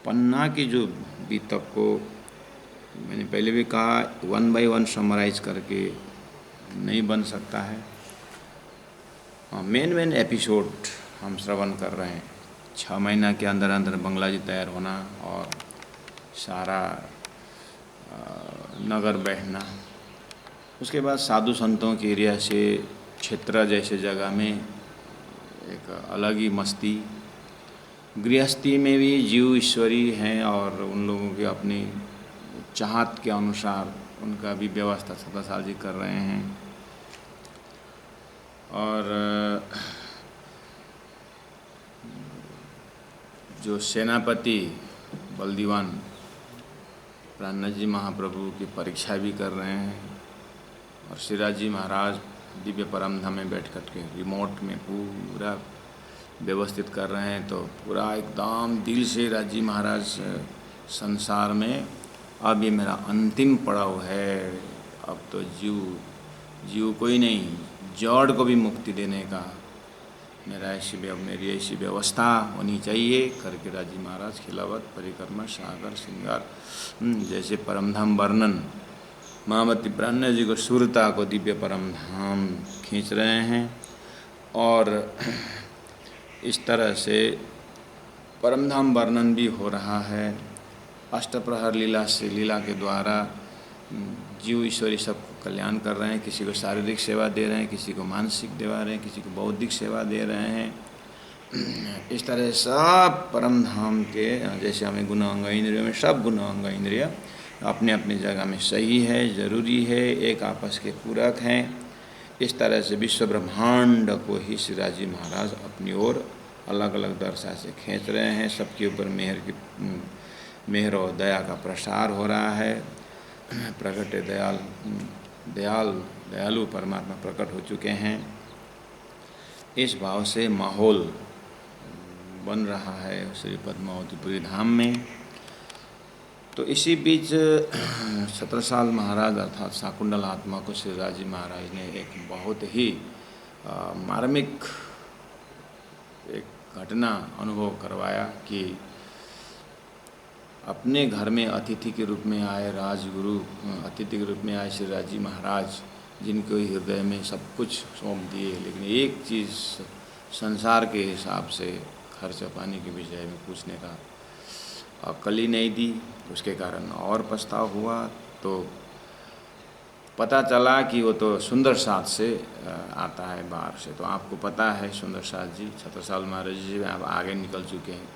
पन्ना की जो बीतक को मैंने पहले भी कहा, 1 बाय 1 समराइज करके नहीं बन सकता है। मेन एपिसोड हम श्रवण कर रहे हैं। 6 महीना के अंदर अंदर बंगला जी तैयार होना और सारा नगर बहना, उसके बाद साधु संतों के एरिया से क्षेत्र जैसे जगह में एक अलग ही मस्ती। गृहस्थी में भी जीव ईश्वरी हैं और उन लोगों के अपनी चाहत के अनुसार उनका भी व्यवस्था सदासाल जी कर रहे हैं। और जो सेनापति बलदीवान प्राणनाथ जी महाप्रभु की परीक्षा भी कर रहे हैं और श्रीराज जी महाराज दिव्य परम धाम में बैठ कर के रिमोट में पूरा व्यवस्थित कर रहे हैं। तो पूरा एकदम दिल से राज जी महाराज संसार में अब ये मेरा अंतिम पड़ाव है, अब तो जीव कोई नहीं, जड़ को भी मुक्ति देने का मेरी ऐसी व्यवस्था होनी चाहिए करके राज जी महाराज खिलावत परिक्रमा सागर श्रृंगार जैसे परमधाम वर्णन महामती प्राणनाथ जी को सुरता को दिव्य परमधाम खींच रहे हैं। और इस तरह से परमधाम वर्णन भी हो रहा है। अष्टप्रहर लीला से लीला के द्वारा जीव ईश्वरी सबको कल्याण कर रहे हैं। किसी को शारीरिक सेवा दे रहे हैं, किसी को मानसिक दे रहे हैं, किसी को बौद्धिक सेवा दे रहे हैं। इस तरह सब परमधाम के जैसे हमें गुण अंग इंद्रियों में सब गुण अंग इंद्रिय अपने अपने जगह में सही है, ज़रूरी है, एक आपस के पूरक हैं। इस तरह से विश्व ब्रह्मांड को ही श्रीराज जी महाराज अपनी ओर अलग अलग दर्शा से खींच रहे हैं। सबके ऊपर मेहर और दया का प्रसार हो रहा है। प्रकट दयालु परमात्मा प्रकट हो चुके हैं। इस भाव से माहौल बन रहा है श्री पद्मावतीपुरी धाम में। तो इसी बीच छत्रसाल महाराज अर्थात शाकुंतल आत्मा को श्रीराज जी महाराज ने एक बहुत ही मार्मिक एक घटना अनुभव करवाया कि अपने घर में अतिथि के रूप में आए राजगुरु, अतिथि के रूप में आए श्रीराज जी महाराज, जिनको हृदय में सब कुछ सौंप दिए, लेकिन एक चीज़ संसार के हिसाब से खर्च पानी के विषय में पूछने का अक्ल ही नहीं दी। उसके कारण और पछतावा हुआ। तो पता चला कि वो तो सुंदर साथ से आता है बाहर से। तो आपको पता है सुंदर साथ जी छत्रसाल महाराज जी आप आगे निकल चुके हैं।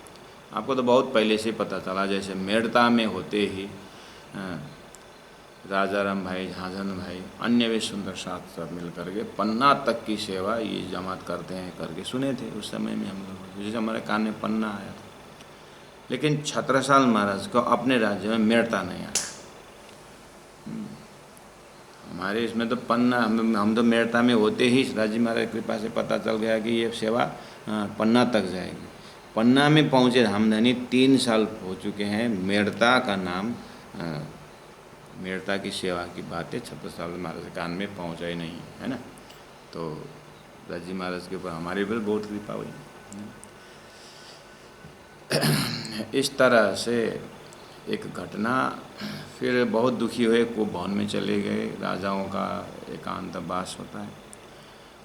आपको तो बहुत पहले से पता चला। जैसे मेड़ता में होते ही राजाराम भाई, झांझन भाई, अन्य भी सुंदर साथ सब मिल करके पन्ना तक की सेवा ये जमात करते हैं करके सुने थे उस समय में हम लोग। जैसे हमारे कान में पन्ना आया था, लेकिन छत्रसाल महाराज को अपने राज्य में मेड़ता नहीं आया। हमारे इसमें तो पन्ना, हम तो मेड़ता में होते ही राजी महाराज की कृपा से पता चल गया कि ये सेवा पन्ना तक जाएगी। पन्ना में पहुँचे हमधनी 3 साल हो चुके हैं। मेड़ता का नाम, मेड़ता की सेवा की बातें छत्रसाल महाराज के कान में पहुँचा ही नहीं है ना। तो राजी महाराज के ऊपर हमारे ऊपर बहुत कृपा हुई। इस तरह से एक घटना। फिर बहुत दुखी हुए, को भवन में चले गए। राजाओं का एकांतवास होता है।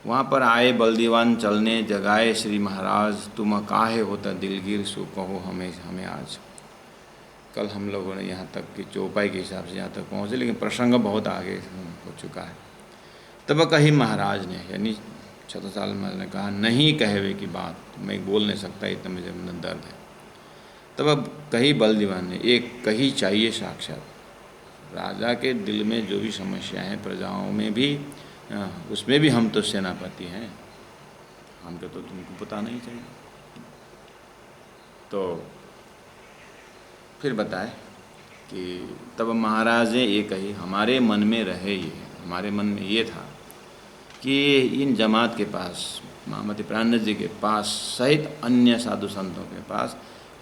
वहाँ पर आए बलदीवान चलने जगाए श्री महाराज, तुम काहे होता दिलगीर, सो कहो हमें आज। कल हम लोगों ने यहाँ तक कि चौपाई के हिसाब से यहाँ तक पहुँचे, लेकिन प्रसंग बहुत आगे हो चुका है। तब कही महाराज ने, यानी छत्रसाल महाराज ने कहा, नहीं कहवे की बात मैं बोल नहीं सकता, इतना मुझे अंदर दर्द है। तब अब कही बलदीवान ने, एक कही चाहिए साक्षात। राजा के दिल में जो भी समस्या है प्रजाओं में भी, उसमें भी हम तो सेनापति हैं, हमको तो तुमको पता नहीं चाहिए। तो फिर बताए कि तब महाराज ने ये कही, हमारे मन में रहे ये, हमारे मन में ये था कि इन जमात के पास, महामती प्राणनाथ जी के पास सहित अन्य साधु संतों के पास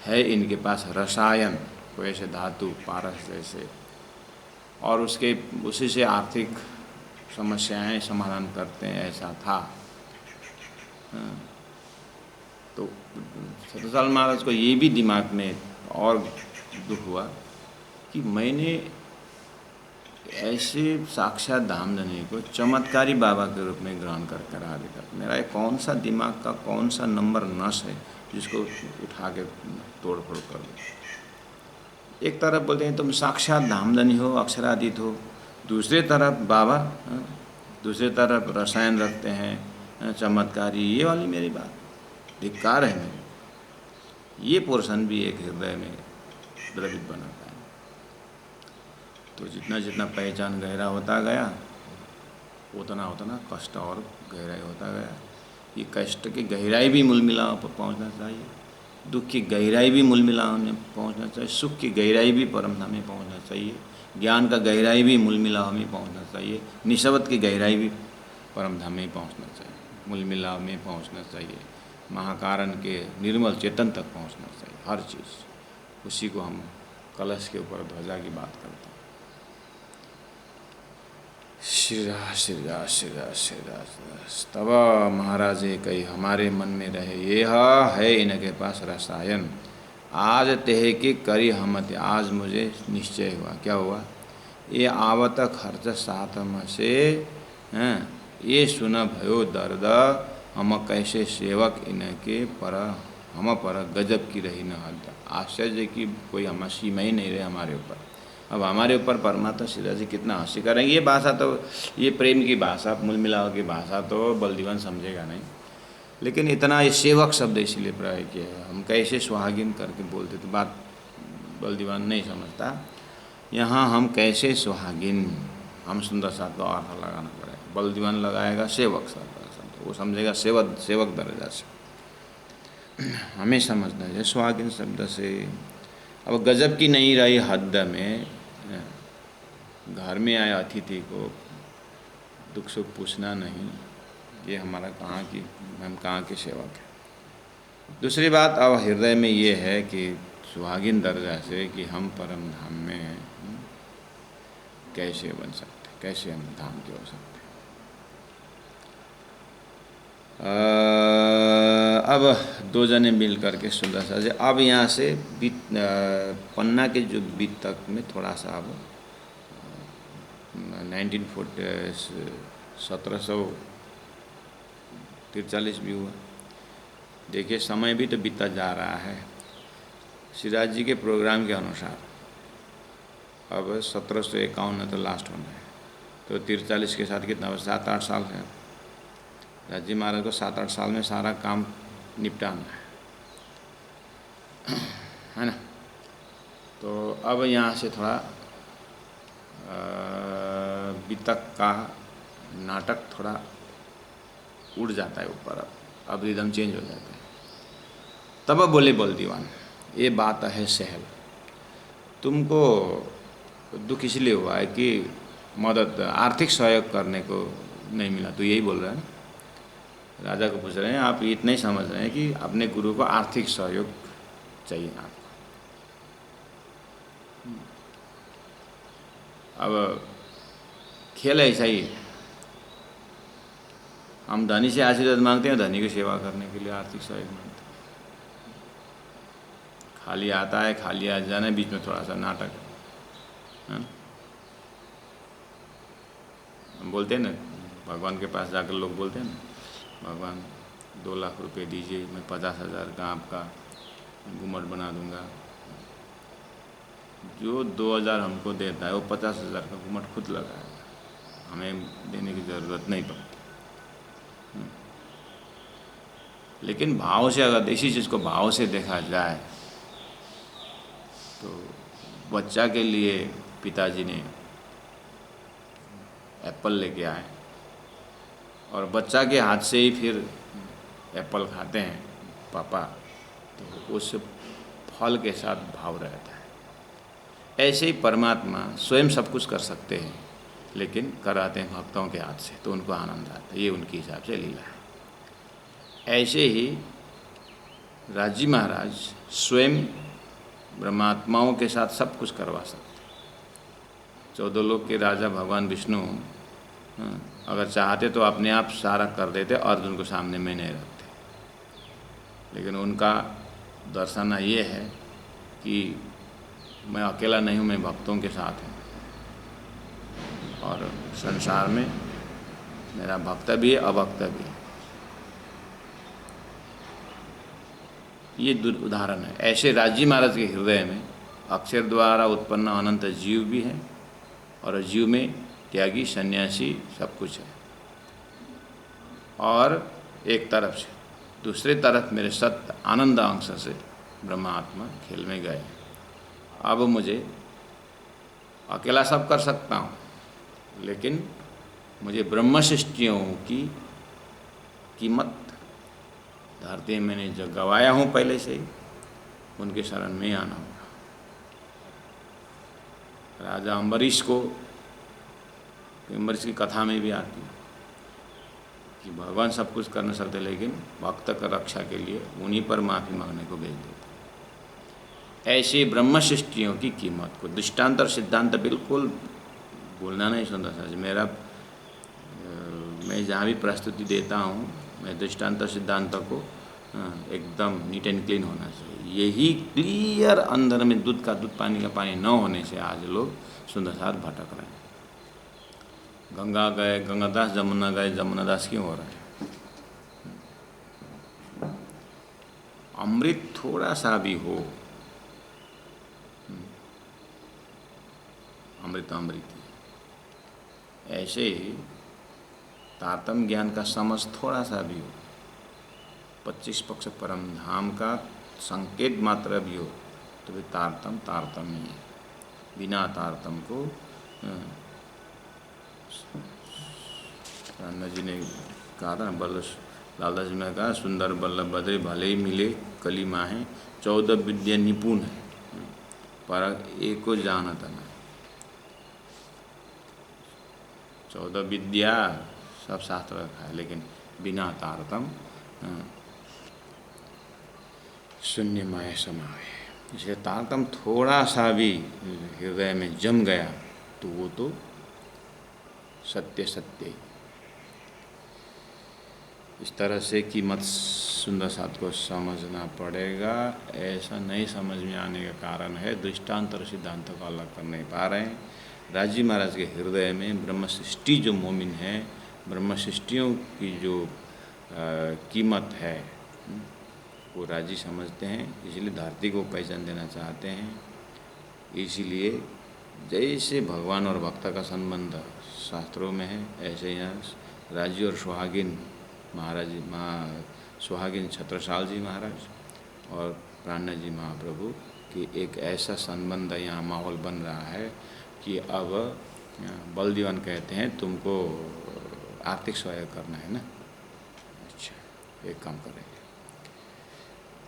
है, इनके पास रसायन, कोई ऐसे धातु पारस जैसे, और उसी से आर्थिक समस्याएं समाधान करते हैं, ऐसा था। तो छत्रसाल महाराज को ये भी दिमाग में और दुख हुआ कि मैंने ऐसे साक्षात धामधनी को चमत्कारी बाबा के रूप में ग्रहण कर करा दिया। मेरा कौन सा दिमाग का कौन सा नंबर नस है जिसको उठा के तोड़ फोड़ कर दो। एक तरफ बोलते हैं तुम साक्षात धामधनी हो, अक्षरातीत हो, दूसरे तरफ बाबा, दूसरे तरफ रसायन रखते हैं चमत्कारी। ये वाली मेरी बात धिक्कार है मेरी। ये पोर्शन भी एक हृदय में द्रवित बनाता है। तो जितना जितना पहचान गहरा होता गया उतना उतना कष्ट और गहराई होता गया। ये कष्ट की गहराई भी मूल मिलाव पर पहुँचना चाहिए, दुख की गहराई भी मूल मिलाव में पहुँचना चाहिए, सुख की गहराई भी परमधाम में पहुँचना चाहिए, ज्ञान का गहराई भी मूल मिलाव में पहुँचना चाहिए, निस्बत की गहराई भी परमधाम में पहुँचना चाहिए, मूल मिलाव में पहुँचना चाहिए, महाकारण के निर्मल चेतन तक पहुँचना चाहिए। हर चीज़ उसी को हम कलश के ऊपर ध्वजा की बात करते हैं। श्रीरा श्रीरा श्रीरा श्रीरा तब महाराज कही हमारे मन में रहे, यह है इनके पास रसायन। आज तेह की करी हमत, आज मुझे निश्चय हुआ। क्या हुआ? ये आवत खर्च सातम से हैं, ये सुन भयो दर्द, हम कैसे सेवक इनके पर, हम पर गजब की रही न हद। आश्चर्य की कोई हम सीमा ही नहीं रहे हमारे ऊपर। अब हमारे ऊपर परमात्मा श्री जी कितना हंसी करेंगे। ये भाषा तो, ये प्रेम की भाषा, मूल मिलाव की भाषा तो बलदीवान समझेगा नहीं, लेकिन इतना ये सेवक शब्द इसलिए प्रयोग किया है। हम कैसे सुहागिन करके बोलते तो बात बलदीवान नहीं समझता। यहाँ हम कैसे सुहागिन, हम सुंदर साथ का अर्थ लगाना पड़ेगा। बलदीवान लगाएगा सेवक शब्द, वो समझेगा सेवक दर्जा से। हमें समझना है सुहागिन शब्द से। अब गजब की नहीं रही हद में, घर में आए अतिथि को दुख सुख पूछना नहीं, ये हमारा कहाँ की, हम कहाँ के सेवक हैं। दूसरी बात अब हृदय में ये है कि सुहागिन दर्जा से कि हम परम धाम में कैसे बन सकते, कैसे हम धाम के हो सकते। अब दो जने मिल करके सुंदर सा से अब यहाँ से पन्ना के जो बीत तक में थोड़ा सा अब 1743 भी हुआ। देखिए समय भी तो बीतता जा रहा है। सिराज जी के प्रोग्राम के अनुसार अब 1751 तो लास्ट होना है, तो 43 के साथ कितना 7-8 साल है। राज जी महाराज को 7-8 साल में सारा काम निपटाना है ना। तो अब यहाँ से थोड़ा बीतक का नाटक थोड़ा उड़ जाता है ऊपर, अब रिदम चेंज हो जाता है। तब बोले बलदीवान, ये बात है सहल, तुमको दुख इसलिए हुआ है कि मदद आर्थिक सहयोग करने को नहीं मिला। तो यही बोल रहा है ना, राजा को पूछ रहे हैं, आप इतना ही समझ रहे हैं कि अपने गुरु को आर्थिक सहयोग चाहिए आपको। अब खेल ऐसा ही है, हम धनी से आशीर्वाद मांगते हैं, धनी की सेवा करने के लिए आर्थिक सहयोग मांगते हैं। खाली आता है, खाली आ जाना, बीच में थोड़ा सा नाटक है। हम बोलते हैं ना, भगवान के पास जाकर लोग बोलते हैं ना, भगवान 2 लाख रुपए दीजिए, मैं 50,000 का आपका घुमट बना दूंगा। जो 2,000 हमको देता है वो 50,000 का घुमट खुद लगाएगा, हमें देने की ज़रूरत नहीं पड़ती। लेकिन भाव से, अगर इसी चीज़ को भाव से देखा जाए तो बच्चा के लिए पिताजी ने एप्पल लेके आए और बच्चा के हाथ से ही फिर एप्पल खाते हैं पापा, तो उस फल के साथ भाव रहता है। ऐसे ही परमात्मा स्वयं सब कुछ कर सकते हैं, लेकिन कराते हैं भक्तों के हाथ से, तो उनको आनंद आता है। ये उनके हिसाब से लीला है। ऐसे ही राजी महाराज स्वयं ब्रह्मात्माओं के साथ सब कुछ करवा सकते। 14 लोक के राजा भगवान विष्णु अगर चाहते तो अपने आप सारा कर देते, अर्जुन को सामने में नहीं रखते। लेकिन उनका दर्शाना ये है कि मैं अकेला नहीं हूँ, मैं भक्तों के साथ हूँ और संसार में मेरा भक्त भी है, अभक्त भी है। ये उदाहरण है। ऐसे राजी महाराज के हृदय में अक्षर द्वारा उत्पन्न अनंत जीव भी है और जीव में त्यागी सन्यासी सब कुछ है। और एक तरफ से दूसरी तरफ मेरे सत्य आनंद अंश से ब्रह्मात्मा खेल में गए। अब मुझे अकेला सब कर सकता हूँ, लेकिन मुझे ब्रह्म सृष्टियों की कीमत धरती में मैंने जो गवाया हूँ पहले से ही, उनके शरण में आना होगा। राजा अम्बरीश को, अम्बरीश की कथा में भी आती है कि भगवान सब कुछ कर न सकते, लेकिन भक्त का रक्षा के लिए उन्हीं पर माफ़ी मांगने को भेज देते। ऐसे ब्रह्म सृष्टियों की कीमत को दृष्टांत और सिद्धांत बिल्कुल बोलना नहीं सुनता सर मेरा। मैं जहाँ भी प्रस्तुति देता हूँ, मैं दृष्टांत और सिद्धांत को एकदम नीट एंड क्लीन होना चाहिए। यही क्लियर अंदर में दूध का दूध पानी का पानी न होने से आज लोग सुंदर साथ भटक रहे हैं। गंगा गए गंगादास, जमुना गए जमुनादास क्यों हो रहा है? अमृत थोड़ा सा भी हो, अमृत अमृत। ऐसे ही तारतम्य ज्ञान का समझ थोड़ा सा भी हो, 25 पक्ष परम धाम का संकेत मात्र भी हो, तो भी तारतम तारतम ही है। बिना तारतम को राणा जी ने कहा था, लालदास जी ने कहा, सुंदर बल्लभ बदे भले ही मिले कली माहे, 14 विद्या निपुण है पर एको जानत न। 14 विद्या सब शास्त्र रखा है, लेकिन बिना तारतम शून्य माया समावे। इसलिए तारतम थोड़ा सा भी हृदय में जम गया तो वो तो सत्य सत्य। इस तरह से कि मत सुंदर साथ को समझना पड़ेगा। ऐसा नहीं समझ में आने का कारण है दृष्टांत और सिद्धांत को अलग कर नहीं पा रहे हैं। राजी महाराज के हृदय में ब्रह्म सृष्टि जो मोमिन है, ब्रह्म सृष्टियों की जो कीमत है वो राजी समझते हैं, इसलिए धरती को पहचान देना चाहते हैं। इसीलिए जैसे भगवान और भक्त का संबंध शास्त्रों में है, ऐसे यहाँ राजी और सुहागिन महाराज सुहागिन छत्रसाल जी महाराज और प्राणनाथ जी महाप्रभु की एक ऐसा संबंध यहाँ माहौल बन रहा है कि अब बलदीवान कहते हैं तुमको आर्थिक सहयोग करना है ना, अच्छा एक काम करेंगे।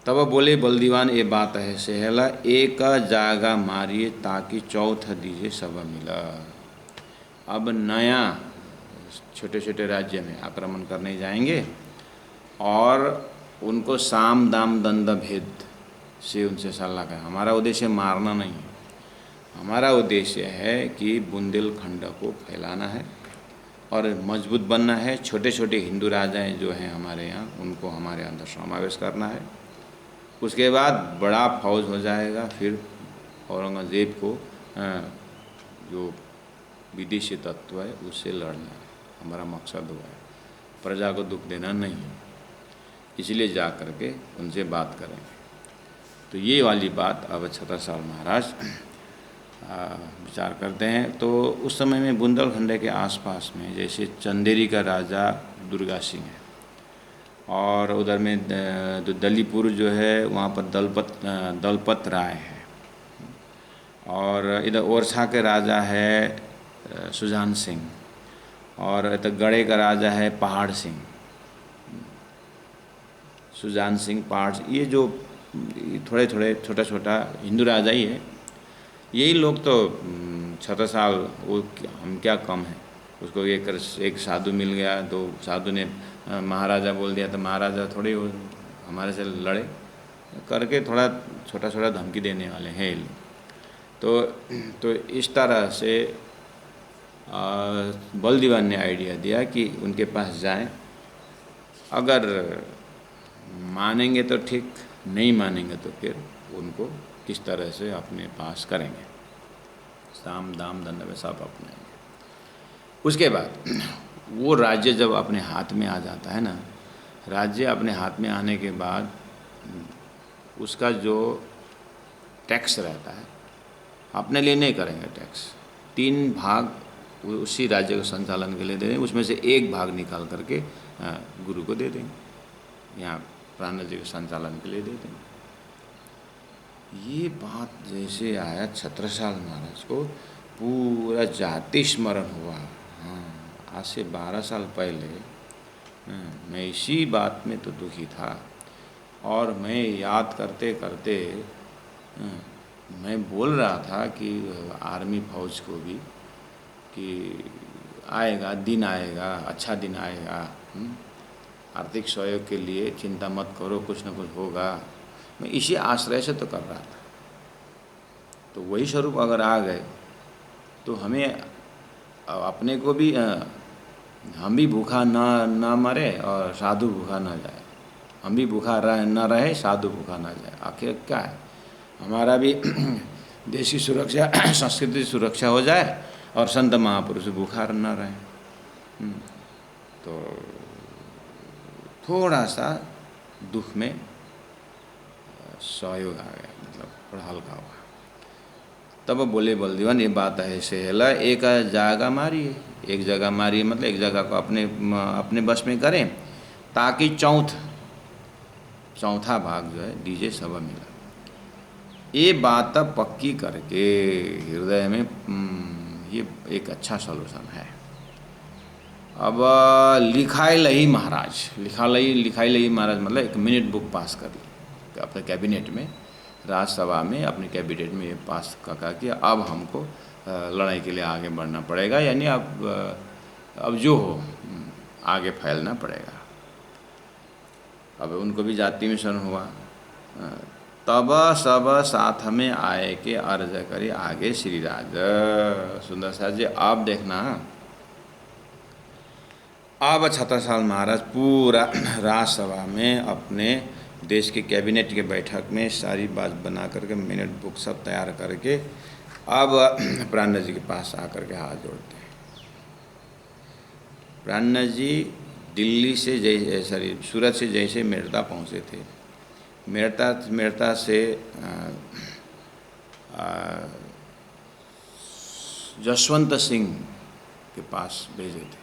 तब बोले बलदीवान ये बात है सेहला, एक जागा मारिए ताकि चौथ दीजिए सब मिला। अब नया छोटे छोटे राज्य में आक्रमण करने जाएंगे और उनको साम दाम दंड भेद से उनसे सलाह करें। हमारा उद्देश्य मारना नहीं है, हमारा उद्देश्य है कि बुंदेलखंड को फैलाना है और मजबूत बनना है। छोटे छोटे हिंदू राजाएं जो हैं हमारे यहाँ, उनको हमारे अंदर समावेश करना है। उसके बाद बड़ा फौज हो जाएगा, फिर औरंगजेब को जो विदेशी तत्व है उससे लड़ना है। हमारा मकसद हुआ है, प्रजा को दुख देना नहीं है। इसलिए जा करके उनसे बात करेंगे। तो ये वाली बात अब छत्रसाल महाराज विचार करते हैं। तो उस समय में बुंदेलखंड के आसपास में जैसे चंदेरी का राजा दुर्गा सिंह है, और उधर में दलीपुर जो है वहाँ पर दलपत राय है, और इधर ओरछा के राजा है सुजान सिंह, और इधर गढ़े का राजा है पहाड़ सिंह, सुजान सिंह पहाड़। ये जो थोड़े थोड़े छोटा छोटा हिंदू राजा ही है। यही लोग तो छत्रसाल वो हम क्या कम है, उसको एक साधु मिल गया तो साधु ने महाराजा बोल दिया तो महाराजा थोड़ी हमारे से लड़े करके थोड़ा छोटा छोटा धमकी देने वाले हैं ये लोग। तो इस तरह से बलदीवान ने आइडिया दिया कि उनके पास जाएं, अगर मानेंगे तो ठीक, नहीं मानेंगे तो फिर उनको किस तरह से अपने पास करेंगे, साम दाम दंड में सब अपनाएंगे। उसके बाद वो राज्य जब अपने हाथ में आ जाता है ना, राज्य अपने हाथ में आने के बाद उसका जो टैक्स रहता है, अपने लिए नहीं करेंगे टैक्स, 3 भाग उसी राज्य के संचालन के लिए दे देंगे, उसमें से 1 भाग निकाल करके गुरु को दे देंगे, यहाँ प्राण जी के संचालन के लिए दे देंगे। ये बात जैसे आया छत्रसाल महाराज को पूरा जाति स्मरण हुआ। हाँ, आज से 12 साल पहले मैं इसी बात में तो दुखी था, और मैं याद करते करते मैं बोल रहा था कि आर्मी फौज को भी कि आएगा दिन, आएगा अच्छा दिन आएगा, आर्थिक सहयोग के लिए चिंता मत करो, कुछ न कुछ होगा। मैं इसी आश्रय से तो कर रहा था। तो वही स्वरूप अगर आ गए तो हमें अपने को भी हम भी भूखा ना मरे और साधु भूखा ना जाए, हम भी भूखा ना रहे, साधु भूखा ना जाए। आखिर क्या है, हमारा भी देश की सुरक्षा संस्कृति की सुरक्षा हो जाए और संत महापुरुष भूखा न रहे। तो थोड़ा सा दुख में सहयोग आ गया, मतलब थोड़ा हल्का हुआ। तब बोले बलदेवन ये बात ऐसे है, एक जगह मारिए, एक जगह मारिए मतलब एक जगह को अपने बस में करें, ताकि चौथा भाग जो है डीजे सब मिला। ये बात पक्की करके हृदय में ये एक अच्छा सॉल्यूशन है। अब लिखाई लही महाराज मतलब एक मिनट बुक पास कर ली अपने कैबिनेट में, राज्यसभा में अपने कैबिनेट में ये पास कहा कि अब हमको लड़ाई के लिए आगे बढ़ना पड़ेगा, यानी अब जो हो आगे फैलना पड़ेगा। अब उनको भी जाति में शरण हुआ। तब सब साथ में आए के अर्ज करी आगे श्री राज। सुंदर साथ जी आप देखना, अब छत्रसाल महाराज पूरा राज्यसभा में अपने देश के कैबिनेट के बैठक में सारी बात बना करके मिनट बुक सब तैयार करके अब प्राण जी के पास आकर के हाथ जोड़ते हैं। प्राण जी दिल्ली से सूरत से जैसे मेरठा पहुँचे थे, मेरठा से जसवंत सिंह के पास भेजे थे,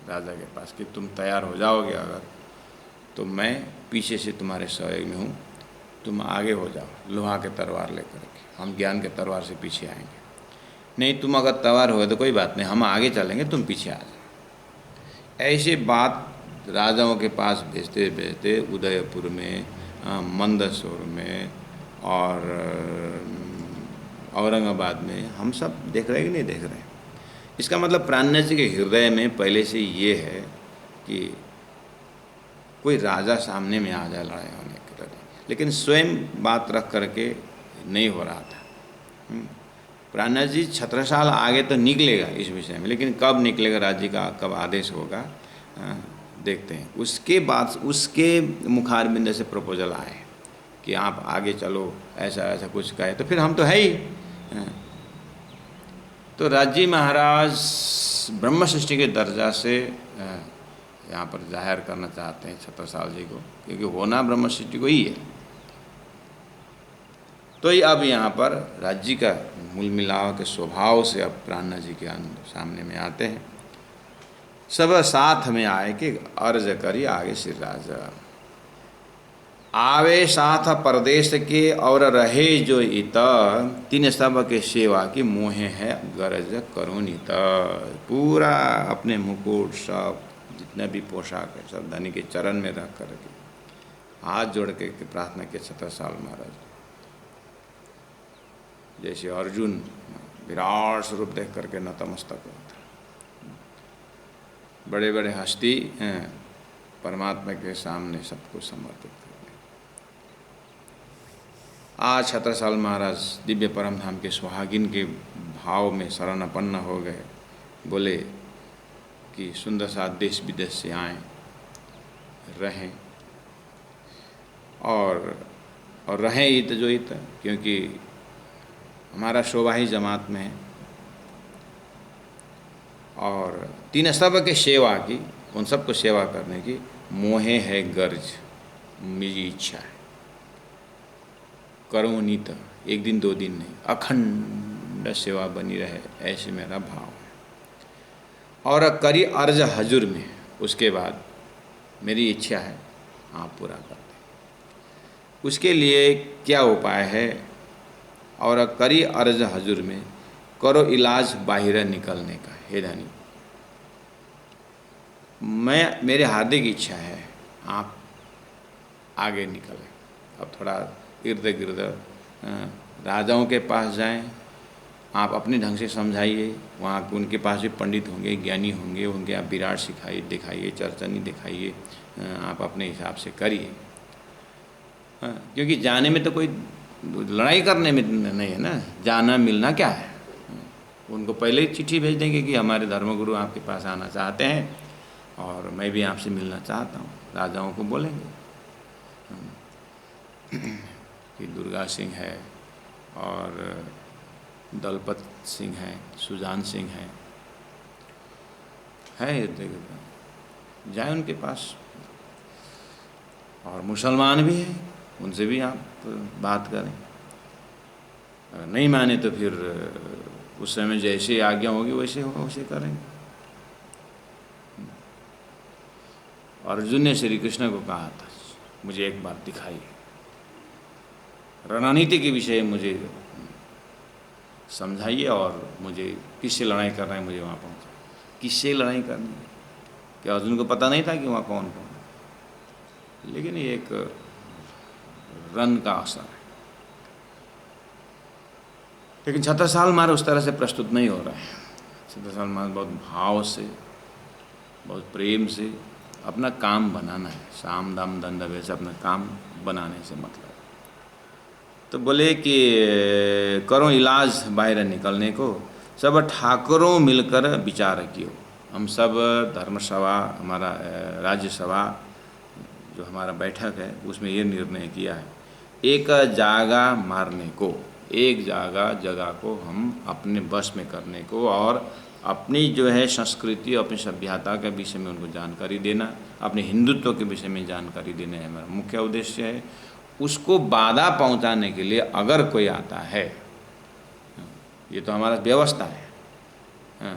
राजा के पास, कि तुम तैयार हो जाओगे अगर तो मैं पीछे से तुम्हारे सहयोग में हूँ, तुम आगे हो जाओ लोहा के तलवार लेकर के, हम ज्ञान के तलवार से पीछे आएंगे। नहीं तुम अगर तैयार हो तो कोई बात नहीं, हम आगे चलेंगे, तुम पीछे आ जाओ। ऐसे बात राजाओं के पास भेजते भेजते उदयपुर में, मंदसौर में और औरंगाबाद में हम सब देख रहे हैं कि नहीं देख रहे हैं। इसका मतलब प्राण जी के हृदय में पहले से ये है कि कोई राजा सामने में आ जाए लड़ाई होने के लिए, लेकिन स्वयं बात रख करके नहीं हो रहा था। प्राण जी छत्रसाल आगे तो निकलेगा इस विषय में, लेकिन कब निकलेगा राज्य का, कब आदेश होगा देखते हैं। उसके बाद उसके मुखारबिंद से प्रपोजल आए कि आप आगे चलो, ऐसा ऐसा कुछ कहे तो फिर हम तो है ही। तो राजी महाराज ब्रह्म सृष्टि के दर्जा से यहाँ पर जाहिर करना चाहते हैं छत्रसाल जी को, क्योंकि होना ब्रह्म सृष्टि को ही है। तो ये अब यहाँ पर राज्य का मूल मिलाव के स्वभाव से अब प्राण जी के सामने में आते हैं। सब साथ में आए कि अर्ज करी आगे श्री राजा, आवे साथ परदेश के और रहे जो इत, तीन सब के सेवा की मोहे है गरज करुणित। पूरा अपने मुकुट सब जितने भी पोशाक है सब धनी के चरण में रख करके हाथ जोड़ के प्रार्थना के छत्रसाल महाराज, जैसे अर्जुन विराट स्वरूप देख करके नतमस्तक होता, बड़े बड़े हस्ती परमात्मा के सामने सबको समर्पित कर। आज छत्रसाल महाराज दिव्य परम धाम के सुहागिन के भाव में शरणापन्न हो गए। बोले कि सुंदर सा देश विदेश से आए रहें और और रहें इत जो इत, क्योंकि हमारा शोभा ही जमात में है। और तीन सब के सेवा की, उन सबको सेवा करने की मोहे है गर्ज, मेरी इच्छा है। करूँ नीत, एक दिन दो दिन नहीं, अखंड सेवा बनी रहे, ऐसे मेरा भाव है। और करी अर्ज हजूर में, उसके बाद मेरी इच्छा है आप पूरा कर दें। उसके लिए क्या उपाय है? और करी अर्ज हजूर में, करो इलाज बाहिर निकलने का। हे धनी, मेरे हार्दिक इच्छा है आप आगे निकलें। अब थोड़ा इर्द गिर्द राजाओं के पास जाएं, आप अपने ढंग से समझाइए। वहाँ उनके पास भी पंडित होंगे, ज्ञानी होंगे, उनके आप विराट सिखाइए, दिखाइए, चरचनी दिखाइए, आप अपने हिसाब से करिए। क्योंकि जाने में तो कोई लड़ाई करने में नहीं है ना, जाना मिलना क्या है। उनको पहले ही चिट्ठी भेज देंगे कि हमारे धर्मगुरु आपके पास आना चाहते हैं और मैं भी आपसे मिलना चाहता हूँ। राजाओं को बोलेंगे कि दुर्गा सिंह है और दलपत सिंह है, सुजान सिंह है जाए उनके पास। और मुसलमान भी हैं, उनसे भी आप बात करें। अगर नहीं माने तो फिर उस समय जैसे आज्ञा होगी वैसे होगा, वैसे करेंगे। अर्जुन ने श्री कृष्ण को कहा था, मुझे एक बात दिखाइए, रणनीति के विषय मुझे समझाइए और मुझे किससे लड़ाई करना है मुझे वहाँ पहुँचा। किससे लड़ाई करनी है? क्या अर्जुन को पता नहीं था कि वहाँ कौन कौन? लेकिन ये एक रन का असर है। लेकिन छत्रसाल महाराज उस तरह से प्रस्तुत नहीं हो रहा है। छत्रसाल महाराज बहुत भाव से, बहुत प्रेम से अपना काम बनाना है। साम दाम दंड भेद से अपना काम बनाने से मतलब। तो बोले कि करो इलाज बाहर निकलने को, सब ठाकुरों मिलकर विचार कियो। हम सब धर्म सभा, हमारा राज्य सभा जो हमारा बैठक है, उसमें ये निर्णय किया है, एक जागा मारने को, एक जगह को हम अपने बस में करने को, और अपनी जो है संस्कृति, अपनी सभ्यता के विषय में उनको जानकारी देना, अपने हिंदुत्व के विषय में जानकारी देना है हमारा मुख्य उद्देश्य है। उसको बाधा पहुंचाने के लिए अगर कोई आता है, ये तो हमारा व्यवस्था है।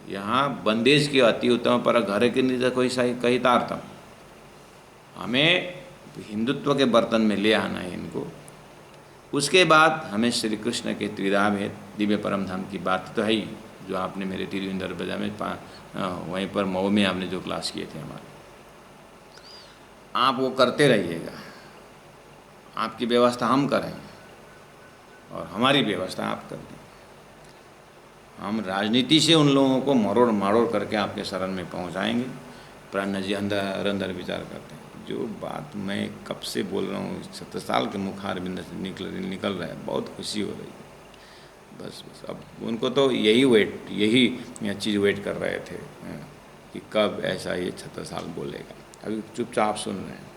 यहाँ बंदेज की अति उत्तम पर घर के निज कोई सही कही तारतम। हमें हिंदुत्व के बर्तन में ले आना है इनको। उसके बाद हमें श्री कृष्ण के त्रिधाम है, दिव्य परम धाम की बात तो है ही, जो आपने मेरे तिरुविंदर बजा में वहीं पर मऊ में आपने जो क्लास किए थे हमारे, आप वो करते रहिएगा। आपकी व्यवस्था हम करेंगे और हमारी व्यवस्था आप कर दें। हम राजनीति से उन लोगों को मरोड़ मारोड़ करके आपके शरण में पहुंचाएंगे। प्राण जी अंदर विचार करते हैं। जो बात मैं कब से बोल रहा हूँ, 70 साल के मुखार बिंद से निकल रहा है, बहुत खुशी हो रही है। बस अब उनको तो यही चीज़ वेट कर रहे थे कि कब ऐसा ये 70 साल बोलेगा। अभी चुपचाप सुन रहे हैं।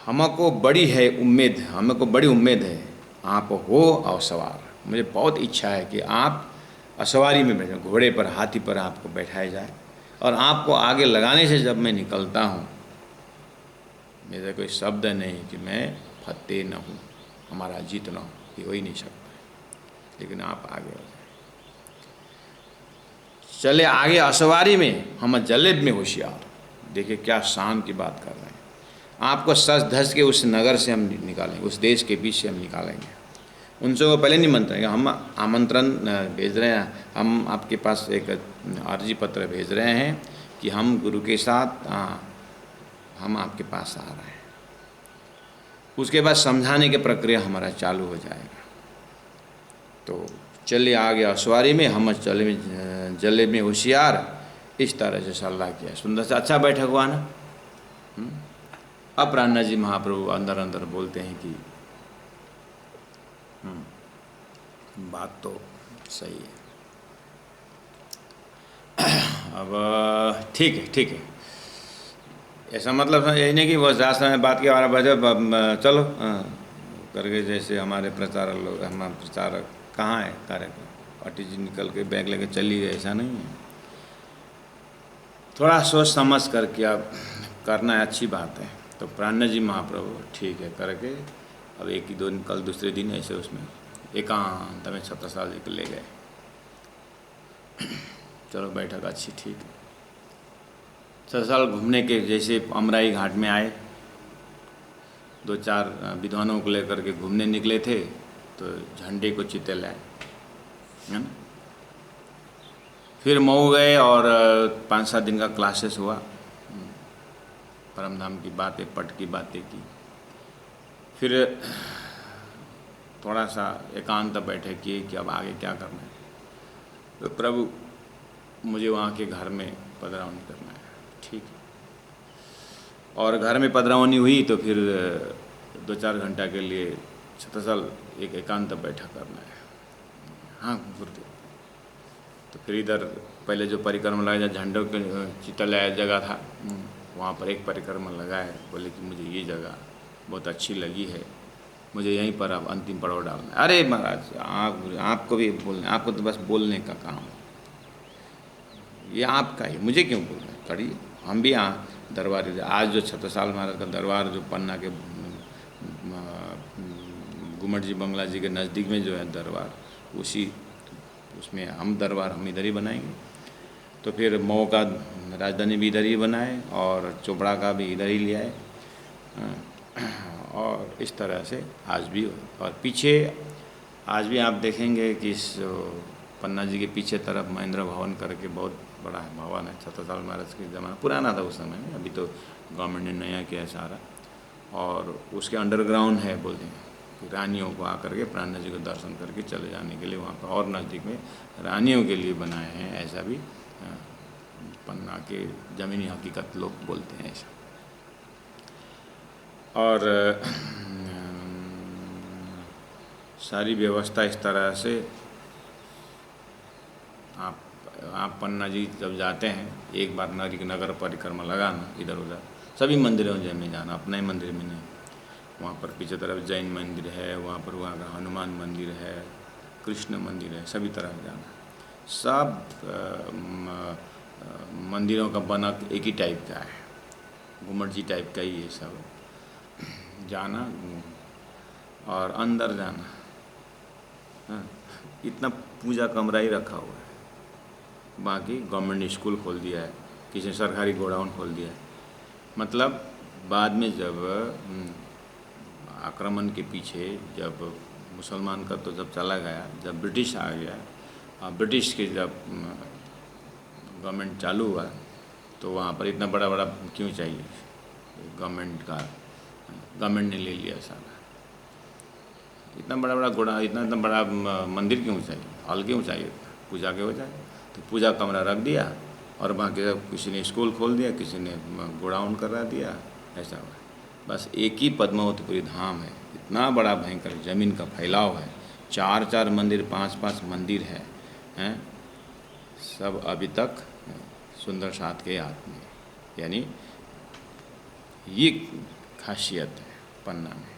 हमको बड़ी उम्मीद है आप हो अवसवार। मुझे बहुत इच्छा है कि आप असवारी में बैठे, घोड़े पर, हाथी पर आपको बैठाया जाए, और आपको आगे लगाने से जब मैं निकलता हूँ, मेरा कोई शब्द नहीं कि मैं फतेह न हूँ, हमारा जीत न हो, ये हो ही नहीं सकता। लेकिन आप आगे हो जाए, चले आगे असवारी में, हम जलेब में होशियार। देखिए क्या शान की बात कर रहे हैं। आपको सच धस के उस नगर से हम निकालेंगे, उस देश के बीच से हम निकालेंगे। उनसे वो पहले निमंत्रण, हम आमंत्रण भेज रहे हैं, हम आपके पास एक अर्जी पत्र भेज रहे हैं कि हम गुरु के साथ हम आपके पास आ रहे हैं। उसके बाद समझाने की प्रक्रिया हमारा चालू हो जाएगा। तो चलिए आगे असवारी में, हम चले जले में होशियार। इस तरह से सलाह किया, सुंदर से अच्छा बैठक हुआ ना। अब प्राणनाथ जी महाप्रभु अंदर बोलते हैं कि बात तो सही है। अब ठीक है, ऐसा मतलब यही नहीं कि वो रास्ते में बात के 12 बजे चलो करके, जैसे हमारे प्रचारक लोग, हमारे प्रचारक कहाँ है कार्यक्रम, पार्टी जी निकल के बैग लेके चली गए, ऐसा नहीं है। थोड़ा सोच समझ करके अब करना है, अच्छी बात है। तो प्राण जी महाप्रभु ठीक है करके अब एक ही दो दिन, कल दूसरे दिन ऐसे उसमें एकांत में छत्रसाल जी को ले गए। चलो बैठक अच्छी, ठीक है। छत्रसाल घूमने के जैसे अमराई घाट में आए, 2-4 विद्वानों को लेकर के घूमने निकले थे, तो झंडे को चिते लाए, है ना। फिर मऊ गए और 5-7 दिन का क्लासेस हुआ, परमधाम की बातें, पट की बातें की। फिर थोड़ा सा एकांत बैठे किए कि अब आगे क्या करना है। तो प्रभु मुझे वहाँ के घर में पधरावनी करना है, ठीक है। और घर में पधरावनी हुई तो फिर 2-4 घंटा के लिए छत्रसाल एक एकांत बैठा करना है। हाँ गुरुदेव। तो फिर इधर पहले जो परिक्रमा लगाया, झंडों के चितलाया जगह था, वहाँ पर एक परिक्रमा लगाए। बोले कि मुझे ये जगह बहुत अच्छी लगी है, मुझे यहीं पर अब अंतिम पड़ाव डालना है। अरे महाराज आपको भी बोलना, आपको तो बस बोलने का काम है, ये आपका ही, मुझे क्यों बोलना है, करिए। हम भी यहाँ दरबार, आज जो छत्रसाल महाराज का दरबार जो पन्ना के गुमट जी बंगला जी के नज़दीक में जो है दरबार, उसमें हम दरबार हम इधर ही बनाएंगे। तो फिर मऊ का राजधानी भी इधर ही बनाए और चोपड़ा का भी इधर ही ले आए। और इस तरह से आज भी, और पीछे आज भी आप देखेंगे कि इस पन्ना जी के पीछे तरफ महेंद्र भवन करके बहुत बड़ा भवन है, छत्रसाल महाराज के ज़माना, पुराना था उस समय में, अभी तो गवर्नमेंट ने नया किया सारा। और उसके अंडरग्राउंड है, बोलते हैं कि रानियों को आकर के प्राण जी को दर्शन करके चले जाने के लिए वहाँ पर और नज़दीक में रानियों के लिए बनाए हैं, ऐसा भी पन्ना के ज़मीनी हकीकत लोग बोलते हैं ऐसा। और सारी व्यवस्था इस तरह से, आप पन्ना जी जब जाते हैं एक बार नगर परिक्रमा लगाना, इधर उधर सभी मंदिरों में जाना, अपने ही मंदिर में नहीं। वहाँ पर पीछे तरफ जैन मंदिर है, वहाँ पर वहाँ का हनुमान मंदिर है, कृष्ण मंदिर है, सभी तरफ जाना। सब मंदिरों का बनक एक ही टाइप का है, घुमट जी टाइप का ही है सब। जाना और अंदर जाना, हाँ, इतना पूजा कमरा ही रखा हुआ है। बाकी गवर्नमेंट स्कूल खोल दिया है, किसी ने सरकारी गोडाउन खोल दिया है। मतलब बाद में जब आक्रमण के पीछे जब मुसलमान का तो जब चला गया, जब ब्रिटिश आ गया, ब्रिटिश के जब गवर्नमेंट चालू हुआ, तो वहाँ पर इतना बड़ा बड़ा क्यों चाहिए, गवर्नमेंट ने ले लिया सारा। इतना बड़ा बड़ा गोड़ा, इतना बड़ा मंदिर क्यों चाहिए, हॉल क्यों चाहिए, पूजा के हो जाए। तो पूजा कमरा रख दिया और बाकी सब, किसी ने स्कूल खोल दिया, किसी ने गोडाउन करा दिया, ऐसा हुआ। बस एक ही पद्मावतीपुरी धाम है, इतना बड़ा भयंकर ज़मीन का फैलाव है, 4-4 मंदिर, 5-5 मंदिर है, हैं, सब अभी तक सुंदर साथ के हाथ में। यानी ये खासियत है पन्ना में।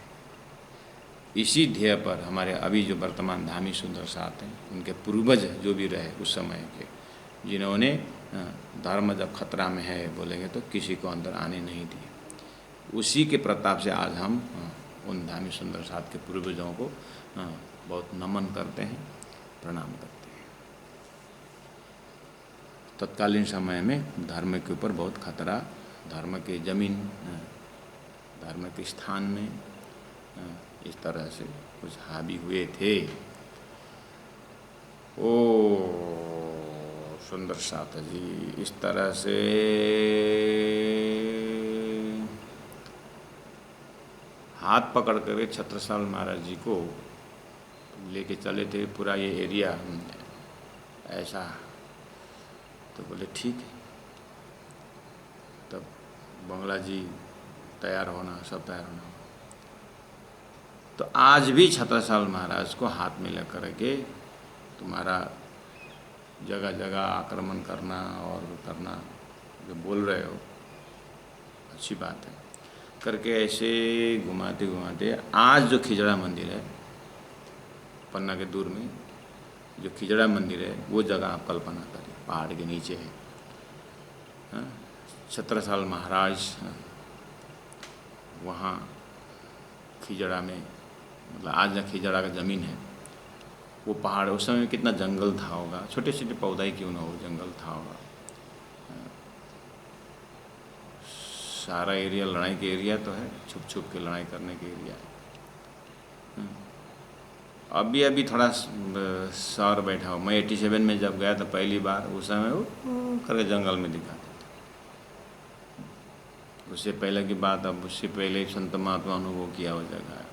इसी ध्येय पर हमारे अभी जो वर्तमान धामी सुंदर साथ हैं, उनके पूर्वज जो भी रहे उस समय के, जिन्होंने धर्म जब खतरा में है बोलेंगे तो किसी को अंदर आने नहीं दिए, उसी के प्रताप से आज हम उन धामी सुंदर साथ के पूर्वजों को बहुत नमन करते हैं, प्रणाम करते हैं। तत्कालीन समय में धर्म के ऊपर बहुत खतरा, धर्म के ज़मीन, धर्म के स्थान में इस तरह से कुछ हावी हुए थे। ओ सुंदर साथ जी इस तरह से हाथ पकड़ कर छत्रसाल महाराज जी को लेके चले थे, पूरा ये एरिया ऐसा। तो बोले ठीक है। तब बंगला जी तैयार होना, सब तैयार होना। तो आज भी छत्रसाल महाराज को हाथ में लेकर के तुम्हारा जगह जगह आक्रमण करना और करना जो बोल रहे हो, अच्छी बात है करके ऐसे घुमाते घुमाते आज जो खिजड़ा मंदिर है पन्ना के दूर में जो खिजड़ा मंदिर है वो जगह आप कल्पना करिए, पहाड़ के नीचे है। हाँ, छत्रसाल महाराज वहाँ खिजड़ा में, मतलब आज जहाँ खिजड़ा का ज़मीन है वो पहाड़, उस समय कितना जंगल था होगा, छोटे छोटे पौधा ही क्यों ना हो, जंगल था होगा। सारा एरिया लड़ाई के एरिया तो है, छुप छुप के लड़ाई करने के एरिया है। अभी अभी थोड़ा शौर बैठा हो। मैं 87 में जब गया तो पहली बार उस समय वो करके जंगल में दिखा था। उससे पहले की बात, अब उससे पहले संत महात्मा अनुभव किया हो जगह है।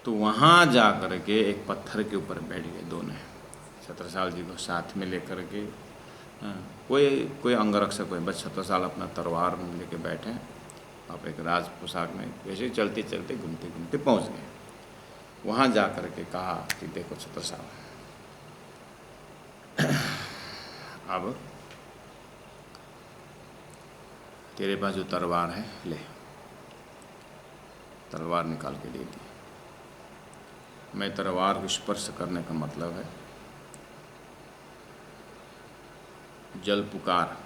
तो वहाँ जा कर के एक पत्थर के ऊपर बैठ गए दोनों, छत्रसाल जी को साथ में लेकर के। कोई अंगरक्षक कोई, बस छत्रसाल अपना तलवार लेके बैठे, आप एक राज पोशाक में, वैसे चलते चलते घूमते घूमते पहुँच गए। वहाँ जा कर के कहा कि देखो छत्रसाल, अब तेरे पास जो तलवार है ले। तलवार निकाल के दे दी। मैं तलवार को स्पर्श करने का मतलब है जल पुकार,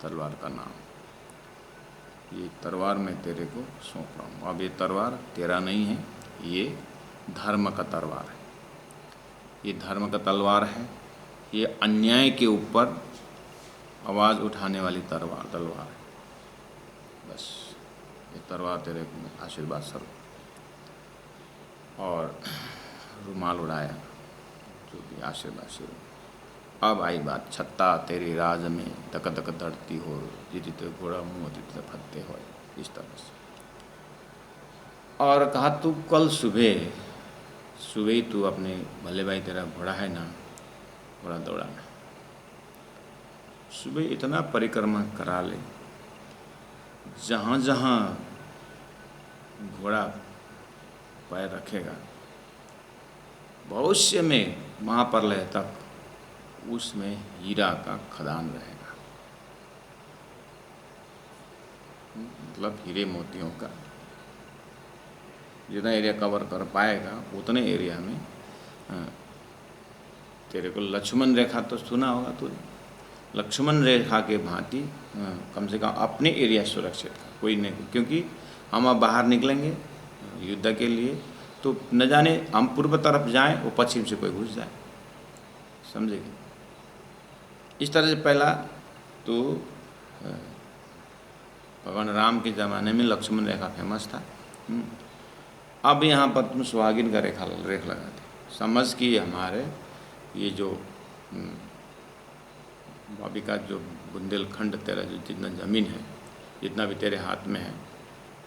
तलवार का नाम। ये तलवार मैं तेरे को सौंप रहा हूँ। अब ये तलवार तेरा नहीं है, ये धर्म का तलवार है। ये धर्म का तलवार है। ये अन्याय के ऊपर आवाज़ उठाने वाली तलवार है। बस ये तलवार तेरे को आशीर्वाद स्वरूप। और रुमाल उड़ाया, जो भी आशीर्वाद स्वरूप। अब आई बात, छत्ता तेरी राज में तक तक धरती हो, जित घोड़ा मुँह तित फत्ते हो, इस तरह से। और कहा तू कल सुबह ही तू अपने भले भाई, तेरा घोड़ा है ना, घोड़ा दौड़ाना, सुबह इतना परिक्रमा करा ले, जहाँ जहाँ घोड़ा पैर रखेगा भविष्य में महाप्रलय तक उसमें हीरा का खदान रहेगा। मतलब हीरे मोतियों का जितना एरिया कवर कर पाएगा उतने एरिया में तेरे को लक्ष्मण रेखा तो सुना होगा तो, लक्ष्मण रेखा के भांति कम से कम अपने एरिया सुरक्षित है, कोई नहीं। क्योंकि हम अब बाहर निकलेंगे युद्ध के लिए तो न जाने हम पूर्व तरफ जाएं, वो पश्चिम से कोई घुस जाए, समझेंगे। इस तरह से पहला तो भगवान राम के ज़माने में लक्ष्मण रेखा फेमस था। अब यहाँ पर तुम सुहागिन का रेख लगाते, समझ कि हमारे ये जो अभी का जो बुंदेलखंड तेरा जो जितना ज़मीन है, जितना भी तेरे हाथ में है,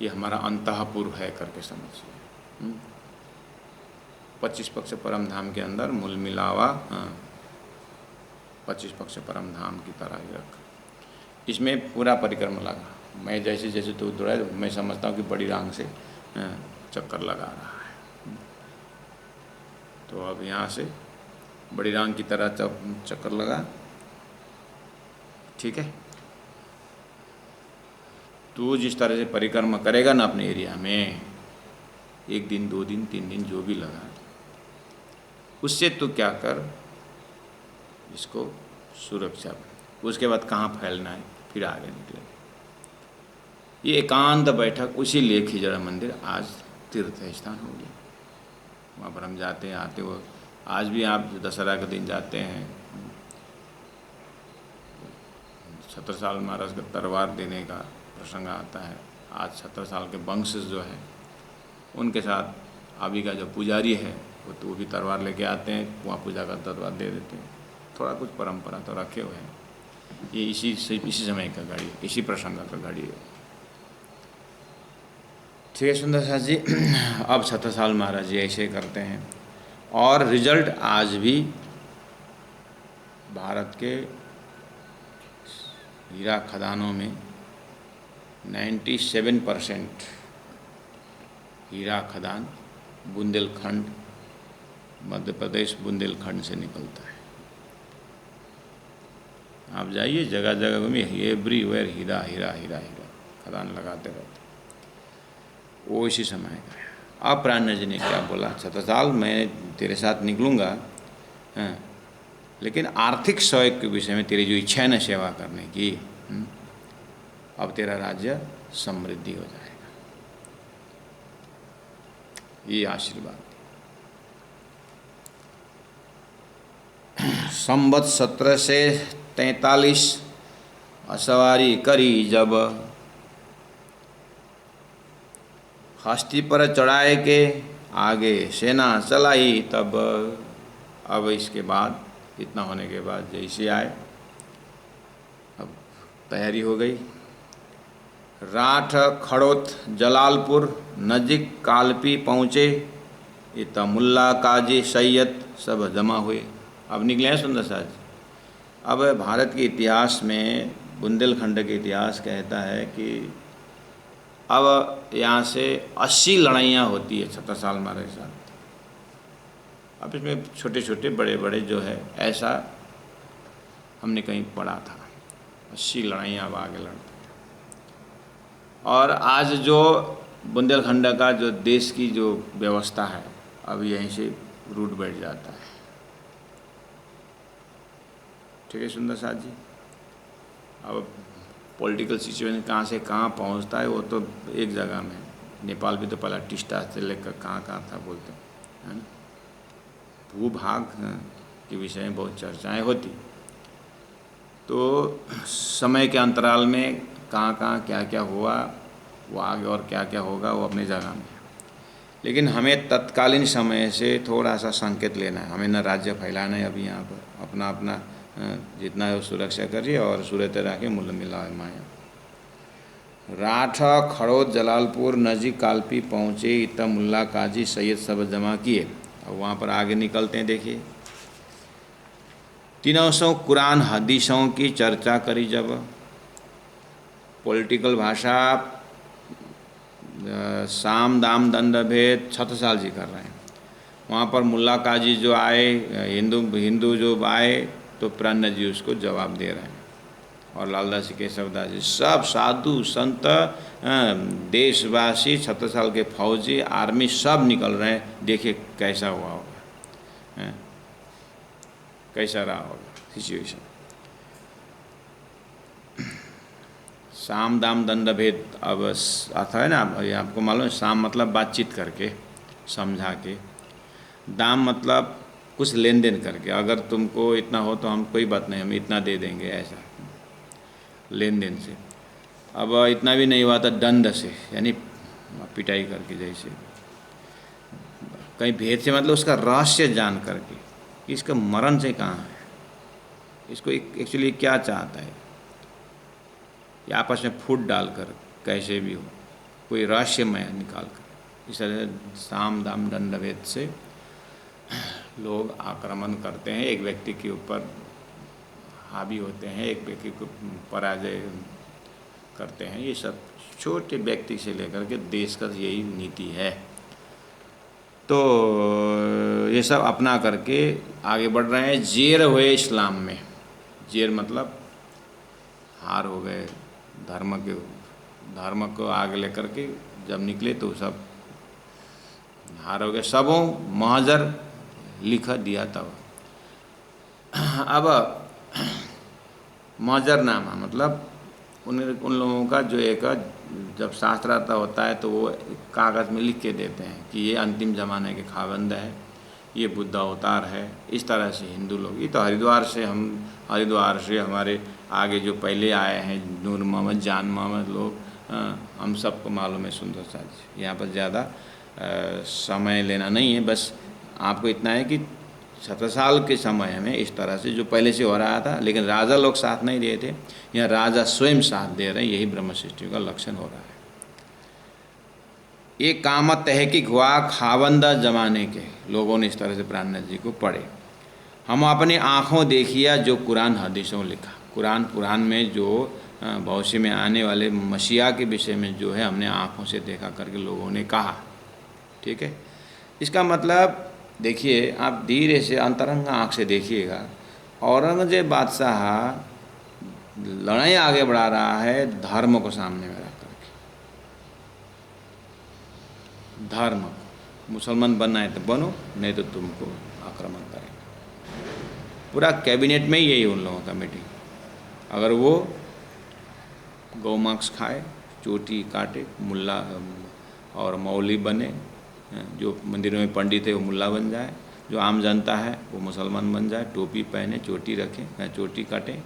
ये हमारा अंतःपुर है करके समझिए। 25 पक्ष परम धाम के अंदर मूल मिलावा 25 पक्ष परम धाम की तरह ही रख। इसमें पूरा परिक्रमा लगा। मैं जैसे जैसे तू दौड़ा, मैं समझता हूँ कि बड़ी रांग से चक्कर लगा रहा है। तो अब यहाँ से बड़ी रांग की तरह चक्कर लगा, ठीक है। तू जिस तरह से परिक्रमा करेगा ना अपने एरिया में, 1 दिन 2 दिन 3 दिन जो भी लगा, उससे तू क्या कर, इसको सुरक्षा। उसके बाद कहाँ फैलना है, फिर आगे निकले। ये एकांत बैठक, उसी लिए खिजड़ा मंदिर आज तीर्थ स्थान हो गया। वहाँ पर हम जाते हैं, आते हो। आज भी आप दशहरा के दिन जाते हैं, छत्रसाल महाराज का तलवार देने का प्रसंग आता है। आज छत्रसाल के वंशज जो है उनके साथ अभी का जो पुजारी है वो भी तलवार लेके आते हैं, वहाँ पूजा का तलवार दे देते हैं। थोड़ा कुछ परंपरा तो रखे हुए हैं। ये इसी समय का गाड़ी, इसी प्रसंग का गाड़ी है। ठीक है सुंदर साथ जी। अब छत्रसाल महाराज जी ऐसे करते हैं और रिजल्ट आज भी भारत के हीरा खदानों में 97% हीरा खदान बुंदेलखंड, मध्य प्रदेश बुंदेलखंड से निकलता है। आप जाइए जगह जगह में, एवरीवेयर हीरा हीरा हीरा हीरा। खदान लगाते रहते। वो इसी समय का है। अब प्राण जी ने क्या बोला, छत्रसाल मैं तेरे साथ निकलूँगा, हाँ, लेकिन आर्थिक सहयोग के विषय में तेरी जो इच्छा है ना सेवा करने की, अब तेरा राज्य समृद्धि हो जाएगा, ये आशीर्वाद। संवत 1743 असवारी करी जब, हस्ती पर चढ़ाए के आगे सेना चलाई तब। अब इसके बाद इतना होने के बाद जैसे आए, अब तैयारी हो गई। राठ खड़ोत जलालपुर नजीक कालपी पहुँचे, इतना मुल्ला काजी सैयद सब जमा हुए। अब निकले हैं सुंदर साज। अब भारत के इतिहास में बुंदेलखंड के इतिहास कहता है कि अब यहाँ से 80 लड़ाइयाँ होती है छत्रसाल महाराज के साथ। अब इसमें छोटे छोटे बड़े बड़े जो है ऐसा हमने कहीं पढ़ा था, 80 लड़ाइयाँ अब आगे लड़ते हैं। और आज जो बुंदेलखंड का जो देश की जो व्यवस्था है, अब यहीं से रूट बैठ जाता है। ठीक है सुंदर साथ जी। अब पॉलिटिकल सिचुएशन कहाँ से कहाँ पहुँचता है वो तो एक जगह में, नेपाल भी तो पहला टिस्टा से लेकर कहाँ कहाँ था बोलते हैं, है ना। भूभाग के विषय में बहुत चर्चाएं होती, तो समय के अंतराल में कहाँ कहाँ क्या क्या हुआ वो आगे और क्या क्या होगा वो अपनी जगह में। लेकिन हमें तत्कालीन समय से थोड़ा सा संकेत लेना है, हमें न राज्य फैलाना है। अभी यहाँ पर अपना अपना जितना है वो सुरक्षा करिए और सूरत राखे मूल मिला माया। राठ खड़ोत जलालपुर नजीक कालपी पहुँचे, इतना मुल्ला काजी सैयद सब जमा किए। और वहाँ पर आगे निकलते हैं, देखिए 300 कुरान हदीसों की चर्चा करी जब। पॉलिटिकल भाषा साम दाम दंड भेद छत्रसाल जी कर रहे हैं। वहाँ पर मुल्ला काजी जो आए, हिंदू जो आए, तो प्राण जी उसको जवाब दे रहे हैं। और लालदास केशवदास जी सब साधु संत देशवासी छत्रसाल के फौजी आर्मी सब निकल रहे हैं। देखिए कैसा हुआ होगा, कैसा रहा होगा सिचुएशन। साम दाम दंड भेद अब अर्थ है ना, ये आपको मालूम है। साम मतलब बातचीत करके समझा के, दाम मतलब कुछ लेन देन करके, अगर तुमको इतना हो तो हम कोई बात नहीं, हम इतना दे देंगे, ऐसा लेन देन से। अब इतना भी नहीं हुआ था दंड से, यानी पिटाई करके, जैसे कहीं भेद से मतलब उसका रहस्य जान करके कि इसका मरण से कहाँ है, इसको एक्चुअली क्या चाहता है, या आपस में फूट डालकर कैसे भी हो कोई रहस्यमय निकाल कर, इस तरह साम दाम दंड भेद से लोग आक्रमण करते हैं, एक व्यक्ति के ऊपर हावी होते हैं, एक व्यक्ति को पराजय करते हैं। ये सब छोटे व्यक्ति से लेकर के देश का यही नीति है। तो ये सब अपना करके आगे बढ़ रहे हैं। जेर हुए इस्लाम में, जेर मतलब हार हो गए, धर्म को आगे लेकर के जब निकले तो सब हार हो गए। सबों महजर लिख दिया तब। अब महजरनामा मतलब उन लोगों का जो एक जब शास्त्रार्थ होता है तो वो कागज़ में लिख के देते हैं कि ये अंतिम ज़माने के खाबंद है, ये बुद्ध अवतार है। इस तरह से हिंदू लोग, ये तो हरिद्वार से हमारे आगे जो पहले आए हैं नूर मोहम्मद, जान मोहम्मद लोग, हम सबको मालूम है सुंदर साज। यहाँ पर ज़्यादा समय लेना नहीं है, बस आपको इतना है कि छत्रसाल के समय में इस तरह से जो पहले से हो रहा था, लेकिन राजा लोग साथ नहीं दे थे, यहाँ राजा स्वयं साथ दे रहे हैं। यही ब्रह्म सृष्टि का लक्षण हो रहा है। ये काम तहकीक हुआ खाबंदा जमाने के लोगों ने इस तरह से प्राणनाथ जी को पढ़े। हम अपनी आँखों देखिया जो कुरान हदीसों लिखा। कुरान पुराण में जो भविष्य में आने वाले मसीहा के विषय में जो है हमने आँखों से देखा करके लोगों ने कहा। ठीक है, इसका मतलब देखिए आप धीरे से अंतरंग आँख से देखिएगा। औरंगजेब बादशाह लड़ाई आगे बढ़ा रहा है धर्म को सामने में रख करके, धर्म, मुसलमान बनना है तो बनो, नहीं तो तुमको आक्रमण करेंगे। पूरा कैबिनेट में ही यही उन लोगों का मीटिंग। अगर वो गौ मांस खाए, चोटी काटे, मुल्ला और मौलवी बने, जो मंदिरों में पंडित है वो मुल्ला बन जाए, जो आम जनता है वो मुसलमान बन जाए, टोपी पहने, चोटी रखे, चोटी काटे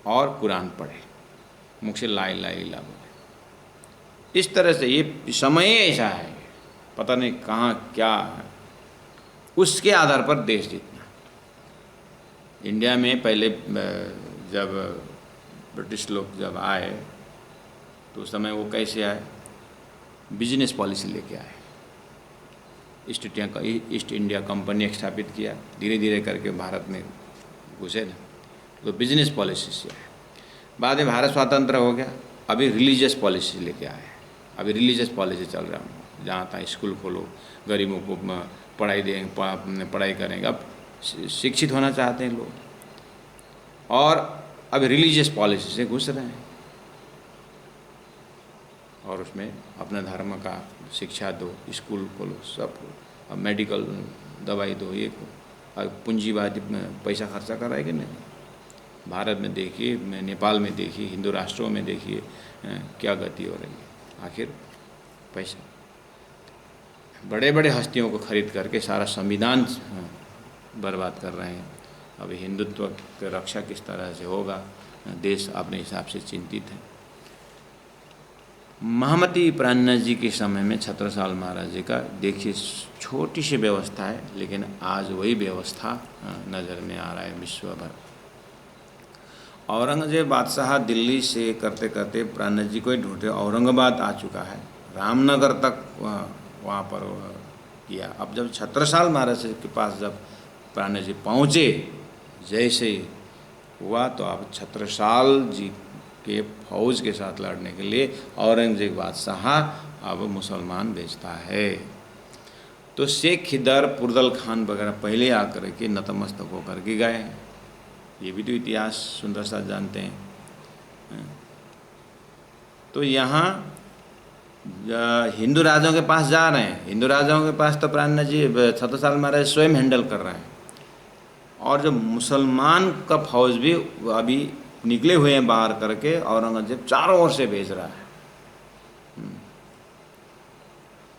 और कुरान पढ़े, मुख से ला इलाहा इल्लल्लाह बोले। इस तरह से ये समय ऐसा है, पता नहीं कहाँ क्या है, उसके आधार पर देश जीतना। इंडिया में पहले जब ब्रिटिश लोग जब आए तो उस समय वो कैसे आए, बिजनेस पॉलिसी लेके आए। ईस्ट इंडिया कंपनी स्थापित किया, धीरे धीरे करके भारत में घुसे ना, तो बिजनेस पॉलिसी से आए। बाद में भारत स्वतंत्र हो गया, अभी रिलीजियस पॉलिसी लेके आए। अभी रिलीजियस पॉलिसी चल रहा है, जहाँ तहाँ स्कूल खोलो, गरीबों को पढ़ाई देंगे, पढ़ाई करेंगे। अब शिक्षित होना चाहते हैं लोग, और अब रिलीजियस पॉलिसी से घुस रहे हैं, और उसमें अपने धर्म का शिक्षा दो, स्कूल खोलो, सब खोलो। अब मेडिकल दवाई दो, ये को अब पूंजीवादी पैसा खर्चा कर रहा है कि नहीं। भारत में देखिए, नेपाल में देखिए, हिंदू राष्ट्रों में देखिए क्या गति हो रही है। आखिर पैसा, बड़े बड़े हस्तियों को खरीद करके सारा संविधान बर्बाद कर रहे हैं। अभी हिंदुत्व की रक्षा किस तरह से होगा, देश अपने हिसाब से चिंतित है। महामती प्राणनाथ जी के समय में छत्रसाल महाराज जी का देखिए छोटी सी व्यवस्था है, लेकिन आज वही व्यवस्था नज़र में आ रहा है विश्व भर। औरंगजेब बादशाह दिल्ली से करते करते प्राणनाथ जी को ही ढूंढते औरंगाबाद आ चुका है, रामनगर तक वहाँ पर किया। अब जब छत्रसाल महाराज के पास जब प्राणनाथ जी पहुँचे, जैसे हुआ तो अब छत्रसाल जी के फौज के साथ लड़ने के लिए औरंगजेब बादशाह अब मुसलमान भेजता है। तो शेख खिदर, पुरदल खान वगैरह पहले आकर के नतमस्तक होकर के गए। ये भी तो इतिहास सुंदर सा जानते हैं। तो यहाँ हिंदू राजाओं के पास जा रहे हैं, हिंदू राजाओं के पास तो प्राणनाथ जी छत्रसाल महाराज स्वयं हैंडल कर रहे हैं, और जो मुसलमान का फौज भी अभी निकले हुए हैं बाहर करके, औरंगजेब चारों ओर से भेज रहा है,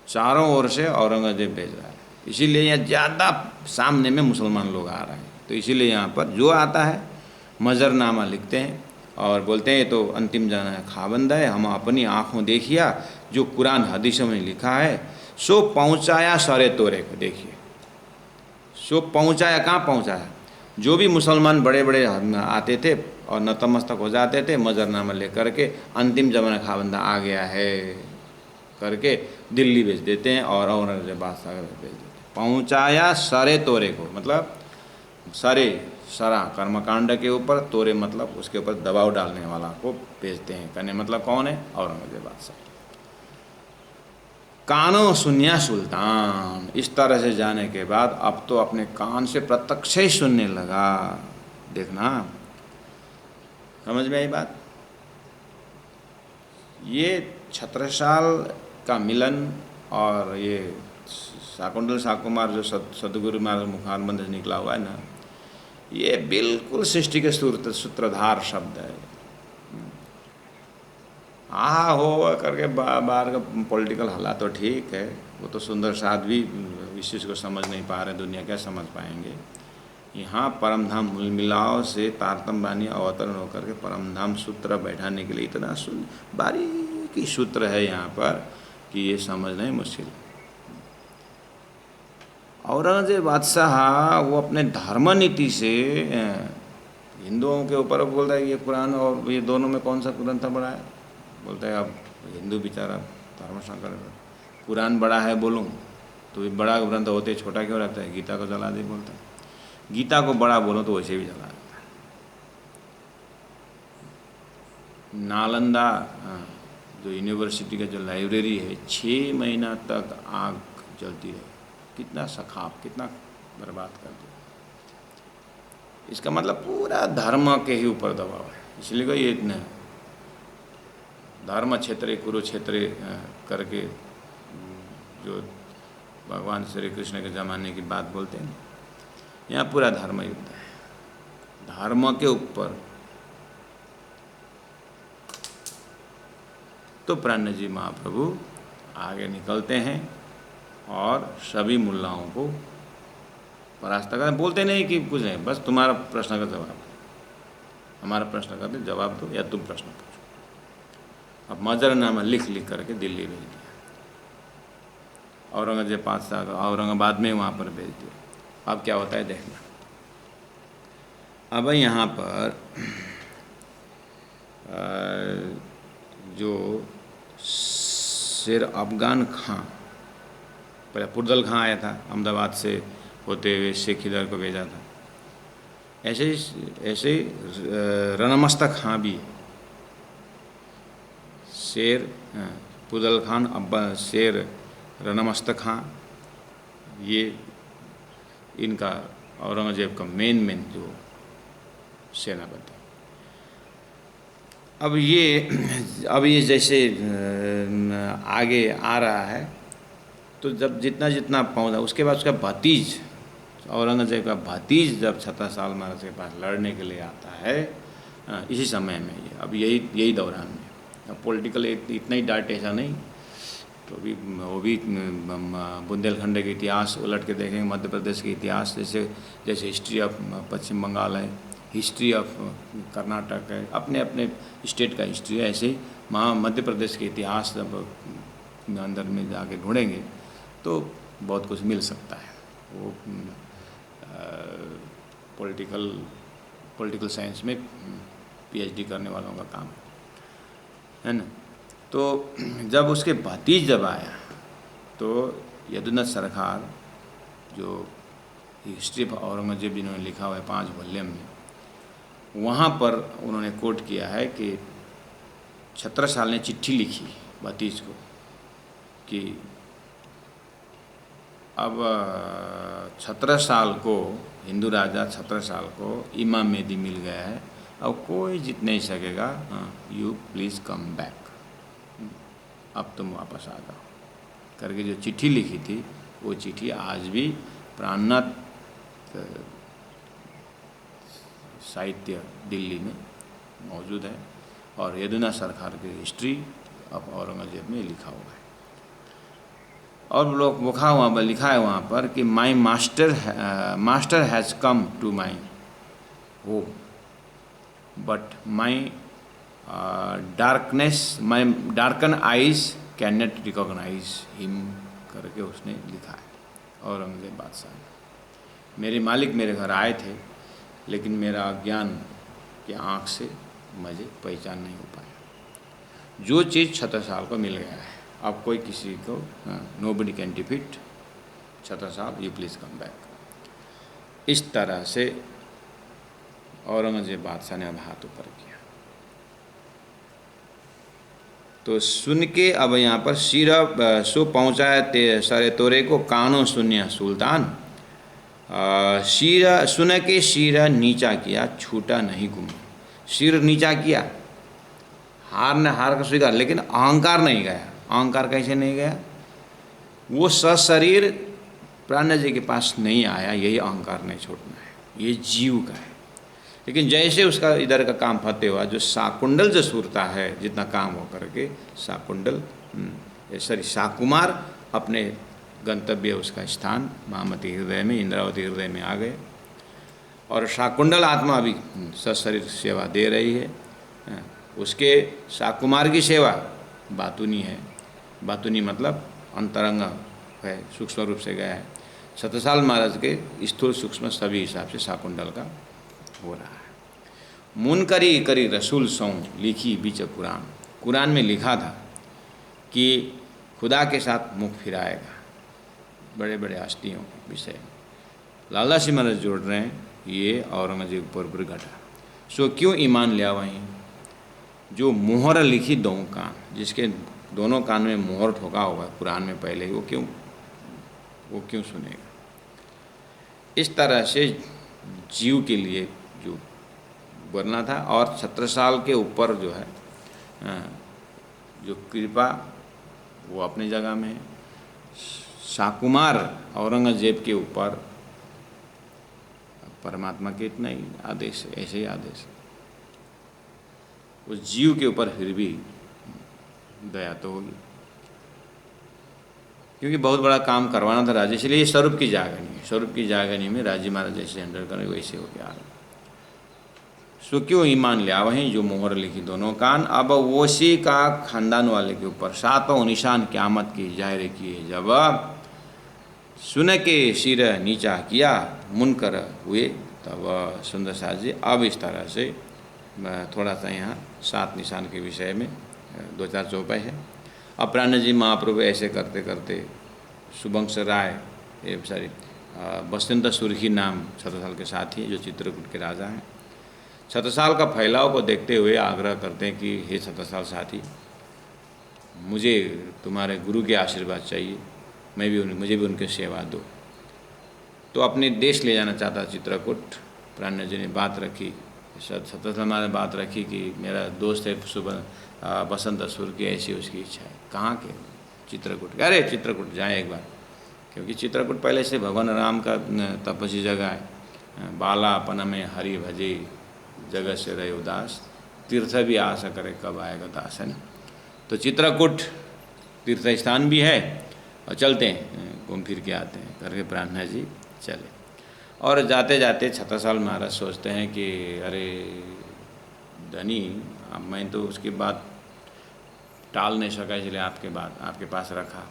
चारों ओर से औरंगजेब भेज रहा है। इसीलिए यहाँ ज़्यादा सामने में मुसलमान लोग आ रहे हैं। तो इसीलिए यहाँ पर जो आता है मजरनामा लिखते हैं और बोलते हैं ये तो अंतिम जाना है खाबंदा है, हम अपनी आँखों देखिया जो कुरान हदीसों में लिखा है, सो पहुँचाया सरे तोरे को। देखिए सो पहुँचाया, कहाँ पहुँचाया, जो भी मुसलमान बड़े बड़े आते थे और नतमस्तक हो जाते थे, मजरनामा लेकर के अंतिम जमाना खाबंदा आ गया है करके दिल्ली भेज देते हैं और औरंगजेब बादशाह भेज देते हैं। पहुँचाया सरे तोरे को, मतलब सरे सरा कर्मकांड के ऊपर, तोरे मतलब उसके ऊपर दबाव डालने वाला को भेजते हैं। कहने मतलब कौन है, औरंगजेब बादशाह। कानों सुनिया सुल्तान, इस तरह से जाने के बाद अब तो अपने कान से प्रत्यक्ष ही सुनने लगा। देखना, समझ में आई बात। ये छत्रसाल का मिलन और ये शाकुंतल शाकुमार जो सदगुरु महाराज मुखारबंद से निकला हुआ है ना, ये बिल्कुल सृष्टि के सूत्रधार शब्द है। हाँ हो करके बाहर का पॉलिटिकल हालात तो ठीक है, वो तो सुंदर साध भी इस चीज़ को समझ नहीं पा रहे, दुनिया क्या समझ पाएंगे। यहाँ परमधाम मूल मिलाव से तारतम बानी अवतरण होकर के परमधाम सूत्र बैठाने के लिए इतना बारीकी सूत्र है यहाँ पर कि ये समझना ही मुश्किल है। औरंगजेब बादशाह वो अपने धर्म नीति से हिंदुओं के ऊपर बोलता है ये कुरान और ये दोनों में कौन सा ग्रंथ बड़ा है, बोलता है अब हिंदू बेचारा धर्म संकर, कुरान बड़ा है बोलूँ तो ये बड़ा ग्रंथ होते छोटा क्यों रहता है, गीता को जला दे बोलता है, गीता को बड़ा बोलो तो वैसे भी जला देता है। नालंदा जो यूनिवर्सिटी का जो लाइब्रेरी है 6 महीना तक आग जलती रही, कितना सखाप, कितना बर्बाद कर दिया। इसका मतलब पूरा धर्म के ही ऊपर दबाव है। इसलिए कोई ये धर्म क्षेत्र कुरुक्षेत्र करके जो भगवान श्री कृष्ण के ज़माने की बात बोलते हैं, यहाँ पूरा धर्म युद्ध है। धर्म के ऊपर तो प्राण जी महाप्रभु आगे निकलते हैं और सभी मुल्लाओं को परास्त कर, बोलते नहीं कि कुछ नहीं, बस तुम्हारा प्रश्न का जवाब, हमारा प्रश्न का जवाब दो या तुम प्रश्न पूछो। अब मजरनामा लिख लिख करके दिल्ली भेज दिया, औरंगजेब बादशाह का औरंगाबाद में वहाँ पर भेज दिया। अब क्या होता है देखना। अब यहाँ पर जो शेर अफगान खां, पहले पुरदल खां आया था, अहमदाबाद से होते हुए शेख इधर को भेजा था। ऐसे रणमस्तक खां भी, शेर पुरदल खान, अब्बा शेर रणमस्तक खां, ये इनका औरंगजेब का मेन जो सेनापति। अब ये जैसे आगे आ रहा है, तो जब जितना जितना पहुँचा, उसके बाद उसका भतीज, औरंगजेब का भतीज जब 17 साल महाराज के पास लड़ने के लिए आता है, इसी समय में ये, अब यही दौरान में, अब पॉलिटिकल इतना ही डार्ट ऐसा नहीं, तो भी वो भी बुंदेलखंड के इतिहास उलट के देखेंगे, मध्य प्रदेश के इतिहास, जैसे हिस्ट्री ऑफ पश्चिम बंगाल है, हिस्ट्री ऑफ कर्नाटक है, अपने अपने स्टेट का हिस्ट्री है। ऐसे मध्य प्रदेश के इतिहास जब अंदर में जाके ढूंढेंगे तो बहुत कुछ मिल सकता है। वो पॉलिटिकल साइंस में पीएचडी करने वालों का काम है ना। तो जब उसके भतीज जब आया, तो यदुनाथ सरकार, जो हिस्ट्री ऑफ औरंगजेब जिन्होंने लिखा हुआ है 5 वॉल्यूम में, वहाँ पर उन्होंने कोट किया है कि छत्रसाल ने चिट्ठी लिखी भतीज को कि अब छत्रसाल को, हिंदू राजा छत्रसाल को इमाम मेहदी मिल गया है, अब कोई जीत नहीं सकेगा, यू प्लीज़ कम बैक, अब तुम वापस आ जाओ करके जो चिट्ठी लिखी थी, वो चिट्ठी आज भी प्राणनाथ साहित्य दिल्ली में मौजूद है, और यदुनाथ सरकार की हिस्ट्री ऑफ औरंगजेब में लिखा हुआ है। और लोग लिखा है वहाँ पर कि my master has come to my home, but my darken eyes can not recognise him करके उसने लिखा है औरंगजेब बादशाह ने। मेरे मालिक मेरे घर आए थे, लेकिन मेरा अज्ञान की आँख से मुझे पहचान नहीं हो पाया। जो चीज़ छत्रसाल को मिल गया है, अब कोई किसी को, nobody can defeat Chhatrasal, you please come back. इस तरह से औरंगजेब बादशाह ने अब हाथ ऊपर किया। तो सुन के अब यहाँ पर सिर सो पहुँचाए सरे तोरे को, कानो सुनिया सुल्तान, सिर सुन के सिर नीचा किया, छूटा नहीं गुम। सिर नीचा किया, हार का स्वीकार, लेकिन अहंकार नहीं गया। अहंकार कैसे नहीं गया? वो सशरीर प्राण जी के पास नहीं आया, यही अहंकार नहीं छोड़ना है, ये जीव का है। लेकिन जैसे उसका इधर का काम फतेह हुआ, जो शाकुंडल जो सुरता है, जितना काम हो करके शाकुंडल शाकुमार अपने गंतव्य, उसका स्थान महामती हृदय में, इंद्रावती हृदय में आ गए, और शाकुंडल आत्मा भी सशरीर सेवा दे रही है। उसके शाकुमार की सेवा बातुनी है, बातुनी मतलब अंतरंग है, सूक्ष्म रूप से गया है। छत्रसाल महाराज के स्थूल सूक्ष्म सभी हिसाब से शाकुंडल का हो रहा है। मुन करी रसूल सौ लिखी बीच कुरान, कुरान में लिखा था कि खुदा के साथ मुख फिराएगा बड़े बड़े हस्तियों के विषय। लाला सिंह महाराज जोड़ रहे हैं, ये औरंगजेब पर घटा। सो क्यों ईमान लिया वहीं, जो मोहर लिखी दो कान, जिसके दोनों कान में मोहर ठोका हुआ है कुरान में पहले ही, वो क्यों सुनेगा। इस तरह से जीव के लिए जो बोलना था। और छत्रसाल के ऊपर जो है जो कृपा, वो अपनी जगह में है। शाकुमार औरंगजेब के ऊपर परमात्मा के इतना ही आदेश है, ऐसे ही आदेश है। उस जीव के ऊपर फिर भी दया तो होगी, क्योंकि बहुत बड़ा काम करवाना था राजा, इसलिए ये स्वरूप की जागनी है। स्वरूप की जागनी में राजी महाराज जैसे हैंडल करें वैसे हो गया। सो क्यों ईमान लिया वहीं जो मोहर लिखी दोनों कान, अब वोसी का खानदान वाले के ऊपर सातों निशान क्यामत की जाहिर किए। जब सुन के सिर नीचा किया मुनकर हुए, तब सुंदर साथ जी अब इस तरह से थोड़ा सा यहाँ 7 निशान के विषय में 2-4 चौपाई है। अब प्राण जी महाप्रभु ऐसे करते करते सुबंश राय सॉरी बसंत सुर्खी नाम छत्रसाल के साथी जो चित्रकूट के राजा हैं, छत्रसाल का फैलाव को देखते हुए आग्रह करते हैं कि हे छत्रसाल साथी, मुझे तुम्हारे गुरु के आशीर्वाद चाहिए, मुझे भी उनकी सेवा दो। तो अपने देश ले जाना चाहता चित्रकूट। प्राण जी ने बात रखी, छत्रसाल ने बात रखी कि मेरा दोस्त है सुबह बसंत असुर की, ऐसी उसकी इच्छा है। कहाँ के? चित्रकूट। अरे चित्रकूट जाए एक बार, क्योंकि चित्रकूट पहले से भगवान राम का तपस्वी जगह है। बालापन में हरि भजे जगत से रहे उदास, तीर्थ भी आशा करे कब आएगा दास, है ना। तो चित्रकूट तीर्थ स्थान भी है, और चलते हैं घूम फिर के आते हैं करके प्रार्थना जी चले। और जाते जाते छत्रसाल महाराज सोचते हैं कि अरे धनी, अब मैं तो उसकी बात टाल नहीं सका, इसलिए आपके पास रखा,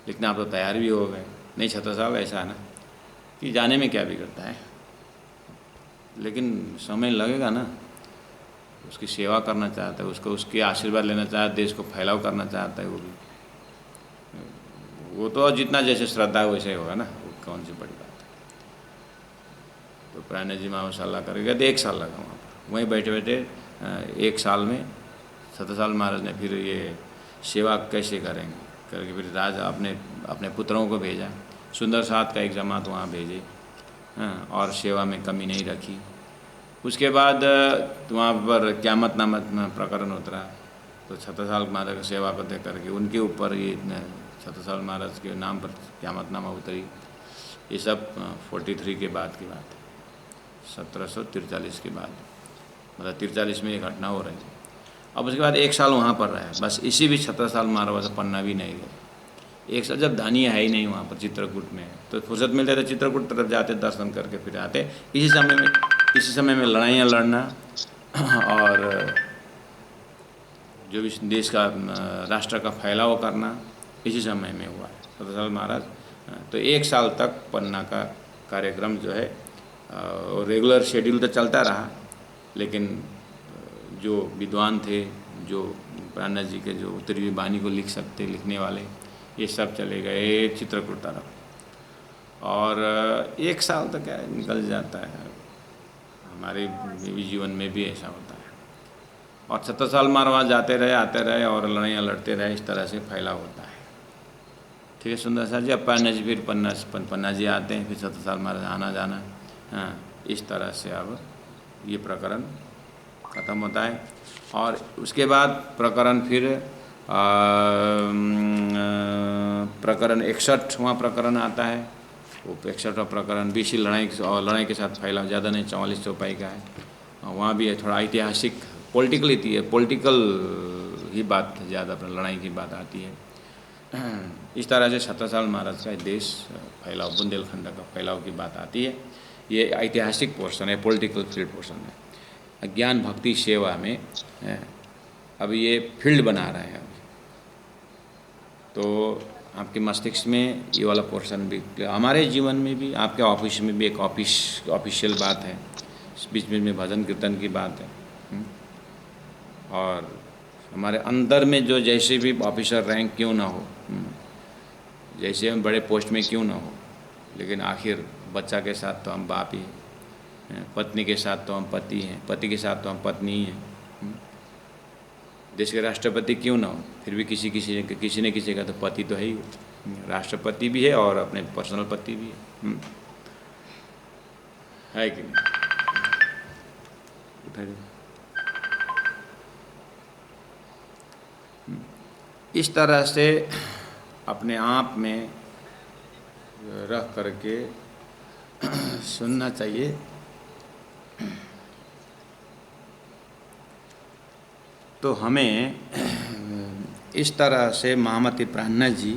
लेकिन आप तो तैयार भी हो गए। नहीं छत्रसाल, ऐसा है ना कि जाने में क्या बिगड़ता है, लेकिन समय लगेगा ना। उसकी सेवा करना चाहता है, उसको उसके आशीर्वाद लेना चाहता है, देश को फैलाव करना चाहता है। वो तो जितना जैसे श्रद्धा है वैसे होगा ना, वो कौन सी बड़ी बात है। तो प्राण जी माँ सलाह करके गए, तो 1 साल लगा वहाँ पर। वहीं बैठे बैठे 1 साल में छत्रसाल महाराज ने फिर ये सेवा कैसे करेंगे करके फिर राजा अपने पुत्रों को भेजा। सुंदर साथ का एक जमात वहाँ भेजे, और सेवा में कमी नहीं रखी। उसके बाद वहाँ पर क्यामत नामक प्रकरण उतरा, तो छत्रसाल महाराज की सेवा करते करके उनके ऊपर ये छत्रसाल महाराज के नाम पर क्यामत नामा उतरी। ये सब 43 के बाद की बात है, 1743 के बाद, मतलब 43 में ये घटना हो रही थी। अब उसके बाद 1 साल वहाँ पर रहा, बस इसी भी छत्रसाल महाराज पन्ना भी नहीं गए। 1 साल जब धानी है ही नहीं वहाँ पर चित्रकूट में, तो फुर्सत मिलते तो चित्रकूट तरफ जाते, दर्शन करके फिर आते। इसी समय में लड़ाइयाँ लड़ना और जो भी देश का राष्ट्र का फैलाव करना इसी समय में हुआ है छत्रसाल महाराज। तो 1 साल तक पन्ना का कार्यक्रम जो है रेगुलर शेड्यूल तो चलता रहा, लेकिन जो विद्वान थे, जो प्राण जी के जो उत्तरी वाणी को लिखने वाले, ये सब चले गए चित्रकूट तरफ। और 1 साल तक क्या निकल जाता है, हमारे जीवन में भी ऐसा होता है। और 70 साल महाराज जाते रहे आते रहे और लड़ाइयाँ लड़ते रहे, इस तरह से फैलाव होता है। ठीक है सुंदर साहब जी। अब पन्ना जी फिर पन्ना जी आते हैं, फिर 70 साल महाराज आना जाना, हाँ, इस तरह से अब ये प्रकरण ख़त्म होता है। और उसके बाद प्रकरण फिर प्रकरण 61वां प्रकरण आता है। वो 61वां प्रकरण बीसी लड़ाई के साथ फैला, ज़्यादा नहीं, 44 चौपाई का है। वहाँ भी है थोड़ा ऐतिहासिक पॉलिटिकल ही बात, ज़्यादा लड़ाई की बात आती है। इस तरह से 70 साल महाराज का देश फैलाव, बुंदेलखंड का फैलाव की बात आती है। ये ऐतिहासिक पोर्शन है, पॉलिटिकल फील्ड पोर्शन है। ज्ञान भक्ति सेवा में अब ये फील्ड बना रहे हैं। तो आपके मस्तिष्क में ये वाला पोर्शन भी, हमारे जीवन में भी, आपके ऑफिस में भी एक ऑफिशियल बात है, बीच में भजन कीर्तन की बात है। और हमारे अंदर में जो जैसे भी ऑफिसर रैंक क्यों ना हो, जैसे हम बड़े पोस्ट में क्यों ना हो, लेकिन आखिर बच्चा के साथ तो हम बाप ही हैं, पत्नी के साथ तो हम पति हैं, पति के साथ तो हम पत्नी ही हैं। देश के राष्ट्रपति क्यों ना हो, फिर भी किसी न किसी का तो पति तो है ही, राष्ट्रपति भी है और अपने पर्सनल पति भी है कि नहीं। इस तरह से अपने आप में रख करके सुनना चाहिए। तो हमें इस तरह से महामती प्राणनाथ जी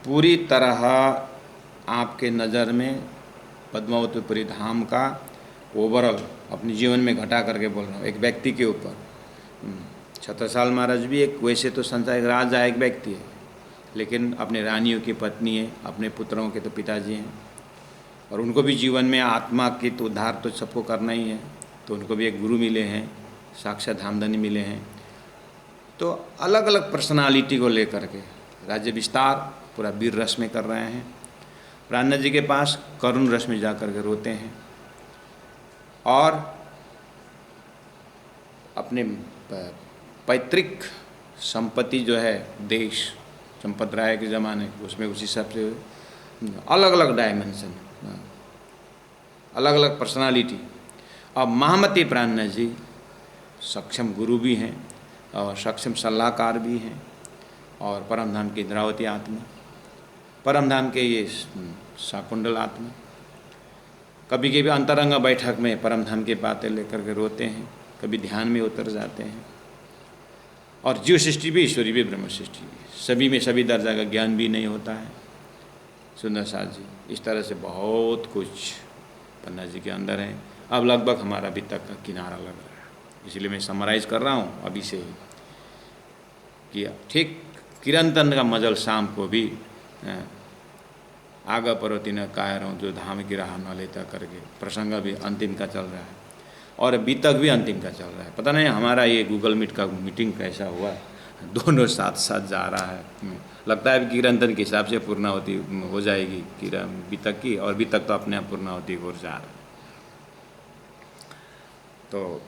पूरी तरह आपके नज़र में पद्मावतीपुरी धाम का ओवरऑल अपने जीवन में घटा करके बोल रहा हूँ, एक व्यक्ति के ऊपर। छत्रसाल महाराज भी एक वैसे तो संसार राजा एक व्यक्ति है, लेकिन अपने रानियों की पत्नी है, अपने पुत्रों के तो पिताजी हैं, और उनको भी जीवन में आत्मा की तो उद्धार तो सबको करना ही है, तो उनको भी एक गुरु मिले हैं, साक्षात धामधनी मिले हैं। तो अलग अलग पर्सनालिटी को लेकर के राज्य विस्तार पूरा वीर रस में कर रहे हैं। प्राणनाथ जी के पास करुण रस में जा कर के रोते हैं, और अपने पैतृक संपत्ति जो है देश चंपत राय के ज़माने उसमें उस हिसाब से अलग अलग डायमेंशन, अलग अलग पर्सनालिटी। अब महामती प्राणनाथ जी सक्षम गुरु भी हैं और सक्षम सलाहकार भी हैं, और परमधाम की इंद्रावती आत्मा, परमधाम के ये शाकुंडल आत्मा। कभी कभी अंतरंग बैठक में परमधाम की बातें लेकर के रोते हैं, कभी ध्यान में उतर जाते हैं। और जीव सृष्टि भी, ईश्वरी भी, ब्रह्म सृष्टि भी, सभी में सभी दर्जा का ज्ञान भी नहीं होता है। सुंदर साथ जी, इस तरह से बहुत कुछ पन्ना जी के अंदर है। अब लगभग हमारा अभी तक का किनारा लग रहा है, इसलिए मैं समराइज कर रहा हूँ अभी से ही किया। ठीक किरंतन का मजल शाम को भी आगा परोती न कायर हूँ जो धाम की राह न लेता करके प्रसंग भी अंतिम का चल रहा है, और अभी तक भी अंतिम का चल रहा है। पता नहीं हमारा ये गूगल मीट का मीटिंग कैसा हुआ, दोनों साथ साथ जा रहा है। लगता है किरंतन के हिसाब से पूर्णावती हो जाएगी बीतक की, और बीतक तो अपने आप पूर्णावती की ओर जा रहा है। तो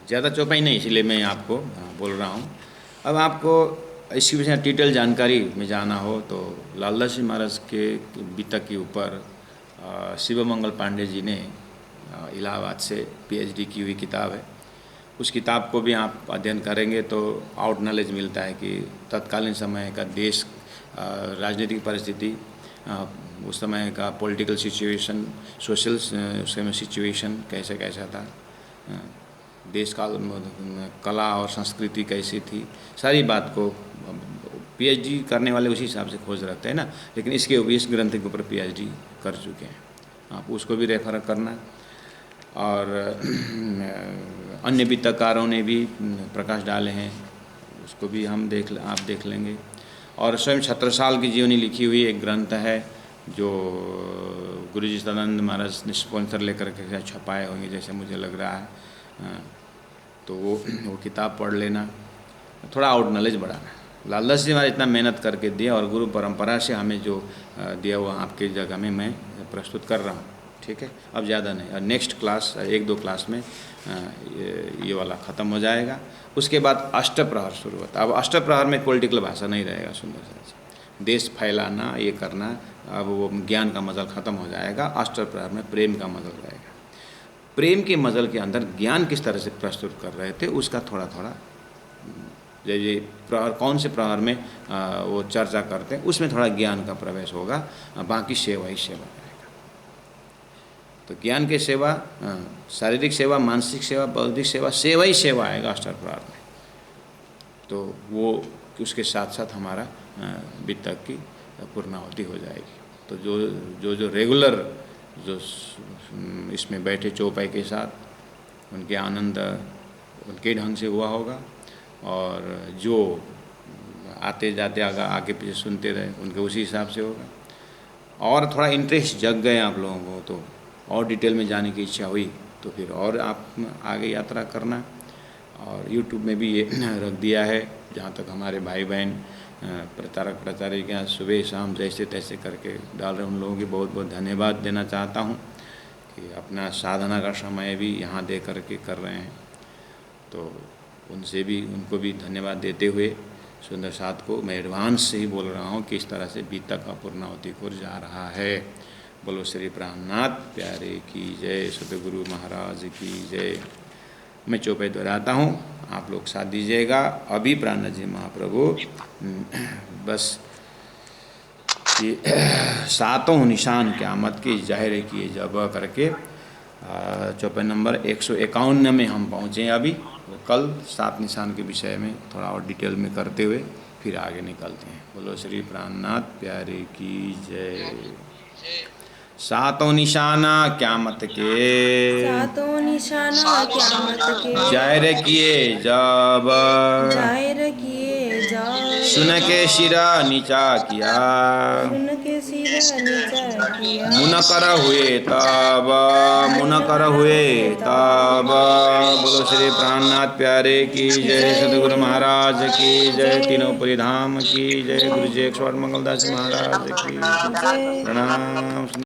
ज़्यादा चौपाई नहीं, इसलिए मैं आपको बोल रहा हूँ। अब आपको इसकी विषय डिटेल जानकारी में जाना हो तो लालदास जी महाराज के बीतक के ऊपर शिवमंगल पांडे जी ने इलाहाबाद से पीएचडी की हुई किताब है। उस किताब को भी आप अध्ययन करेंगे तो आउट नॉलेज मिलता है कि तत्कालीन समय का देश राजनीतिक परिस्थिति, उस समय का पॉलिटिकल सिचुएशन, सोशल सिचुएशन कैसे कैसा था, देश का कला और संस्कृति कैसी थी, सारी बात को पीएचडी करने वाले उसी हिसाब से खोज रखते हैं ना। लेकिन इस ग्रंथ के ऊपर पीएचडी कर चुके हैं, आप उसको भी रेफर करना। और अन्य वित्तकारों ने भी प्रकाश डाले हैं, उसको भी आप देख लेंगे। और स्वयं छत्रसाल की जीवनी लिखी हुई एक ग्रंथ है जो गुरुजी सदानंद महाराज ने स्पॉन्सर लेकर के छपाए होंगे जैसे मुझे लग रहा है। तो वो किताब पढ़ लेना, थोड़ा आउट नॉलेज बढ़ाना। लालदास जी महाराज इतना मेहनत करके दिया, और गुरु परंपरा से हमें जो दिया वो आपकी जगह में मैं प्रस्तुत कर रहा हूँ, ठीक है। अब ज़्यादा नहीं, और नेक्स्ट क्लास 1-2 क्लास में ये वाला ख़त्म हो जाएगा। उसके बाद अष्टप्रहर शुरू होता है। अब अष्टप्रहर में पॉलिटिकल भाषा नहीं रहेगा, सुंदर से देश फैलाना ये करना, अब वो ज्ञान का मजल ख़त्म हो जाएगा। अष्टप्रहर में प्रेम का मजल रहेगा। प्रेम के मजल के अंदर ज्ञान किस तरह से प्रस्तुत कर रहे थे उसका थोड़ा थोड़ा ये प्रहर, कौन से प्रहर में वो चर्चा करते हैं उसमें थोड़ा ज्ञान का प्रवेश होगा, बाकी सेवा ही सेवा रहेगा। तो ज्ञान के सेवा, शारीरिक सेवा, मानसिक सेवा, बौद्धिक सेवा, सेवा ही सेवा आएगा अष्टार प्रहर में। तो वो उसके साथ साथ हमारा बीतक की पूर्णाहुति हो जाएगी। तो जो रेगुलर जो इसमें बैठे चौपाई के साथ उनके आनंद उनके ढंग से हुआ होगा, और जो आते जाते आगे पीछे सुनते रहे उनके उसी हिसाब से होगा। और थोड़ा इंटरेस्ट जग गए आप लोगों को तो और डिटेल में जाने की इच्छा हुई तो फिर और आप आगे यात्रा करना। और यूट्यूब में भी ये रख दिया है, जहाँ तक हमारे भाई बहन प्रचारक प्रचारिका सुबह शाम जैसे तैसे करके डाल रहे, उन लोगों की बहुत बहुत धन्यवाद देना चाहता हूँ कि अपना साधना का समय भी यहाँ दे करके कर रहे हैं। तो उनको भी धन्यवाद देते हुए सुंदर साथ को मैं एडवांस से ही बोल रहा हूँ कि इस तरह से बीतक का पूर्णाहुति को जा रहा है। बोलो श्री प्राणनाथ प्यारे की जय, सतगुरु महाराज की जय। मैं चौपाई दोहराता हूँ, आप लोग साथ दीजिएगा। अभी प्राणनाथ जी महाप्रभु बस कि सातों निशान क़यामत के ज़ाहिर किए जब करके चौपाई नंबर 151 में हम पहुँचे अभी। तो कल 7 निशान के विषय में थोड़ा और डिटेल में करते हुए फिर आगे निकलते हैं। बोलो श्री प्राणनाथ प्यारे की जय। सातों निशाना क़यामत के, सातों निशाना क़यामत के, ज़ाहिर किए जब, ज़ाहिर किए जब, सुन के सिरा नीचा किया, सुन के सिरा नीचा किया, मुनकर हुए तब, मुनकर हुए तब। बोलो श्री प्राणनाथ प्यारे की जय। सदगुरु महाराज की जय। तीनों पुरी धाम की जय। गुरु जी 108 मंगलदास महाराज की जय। प्रणाम।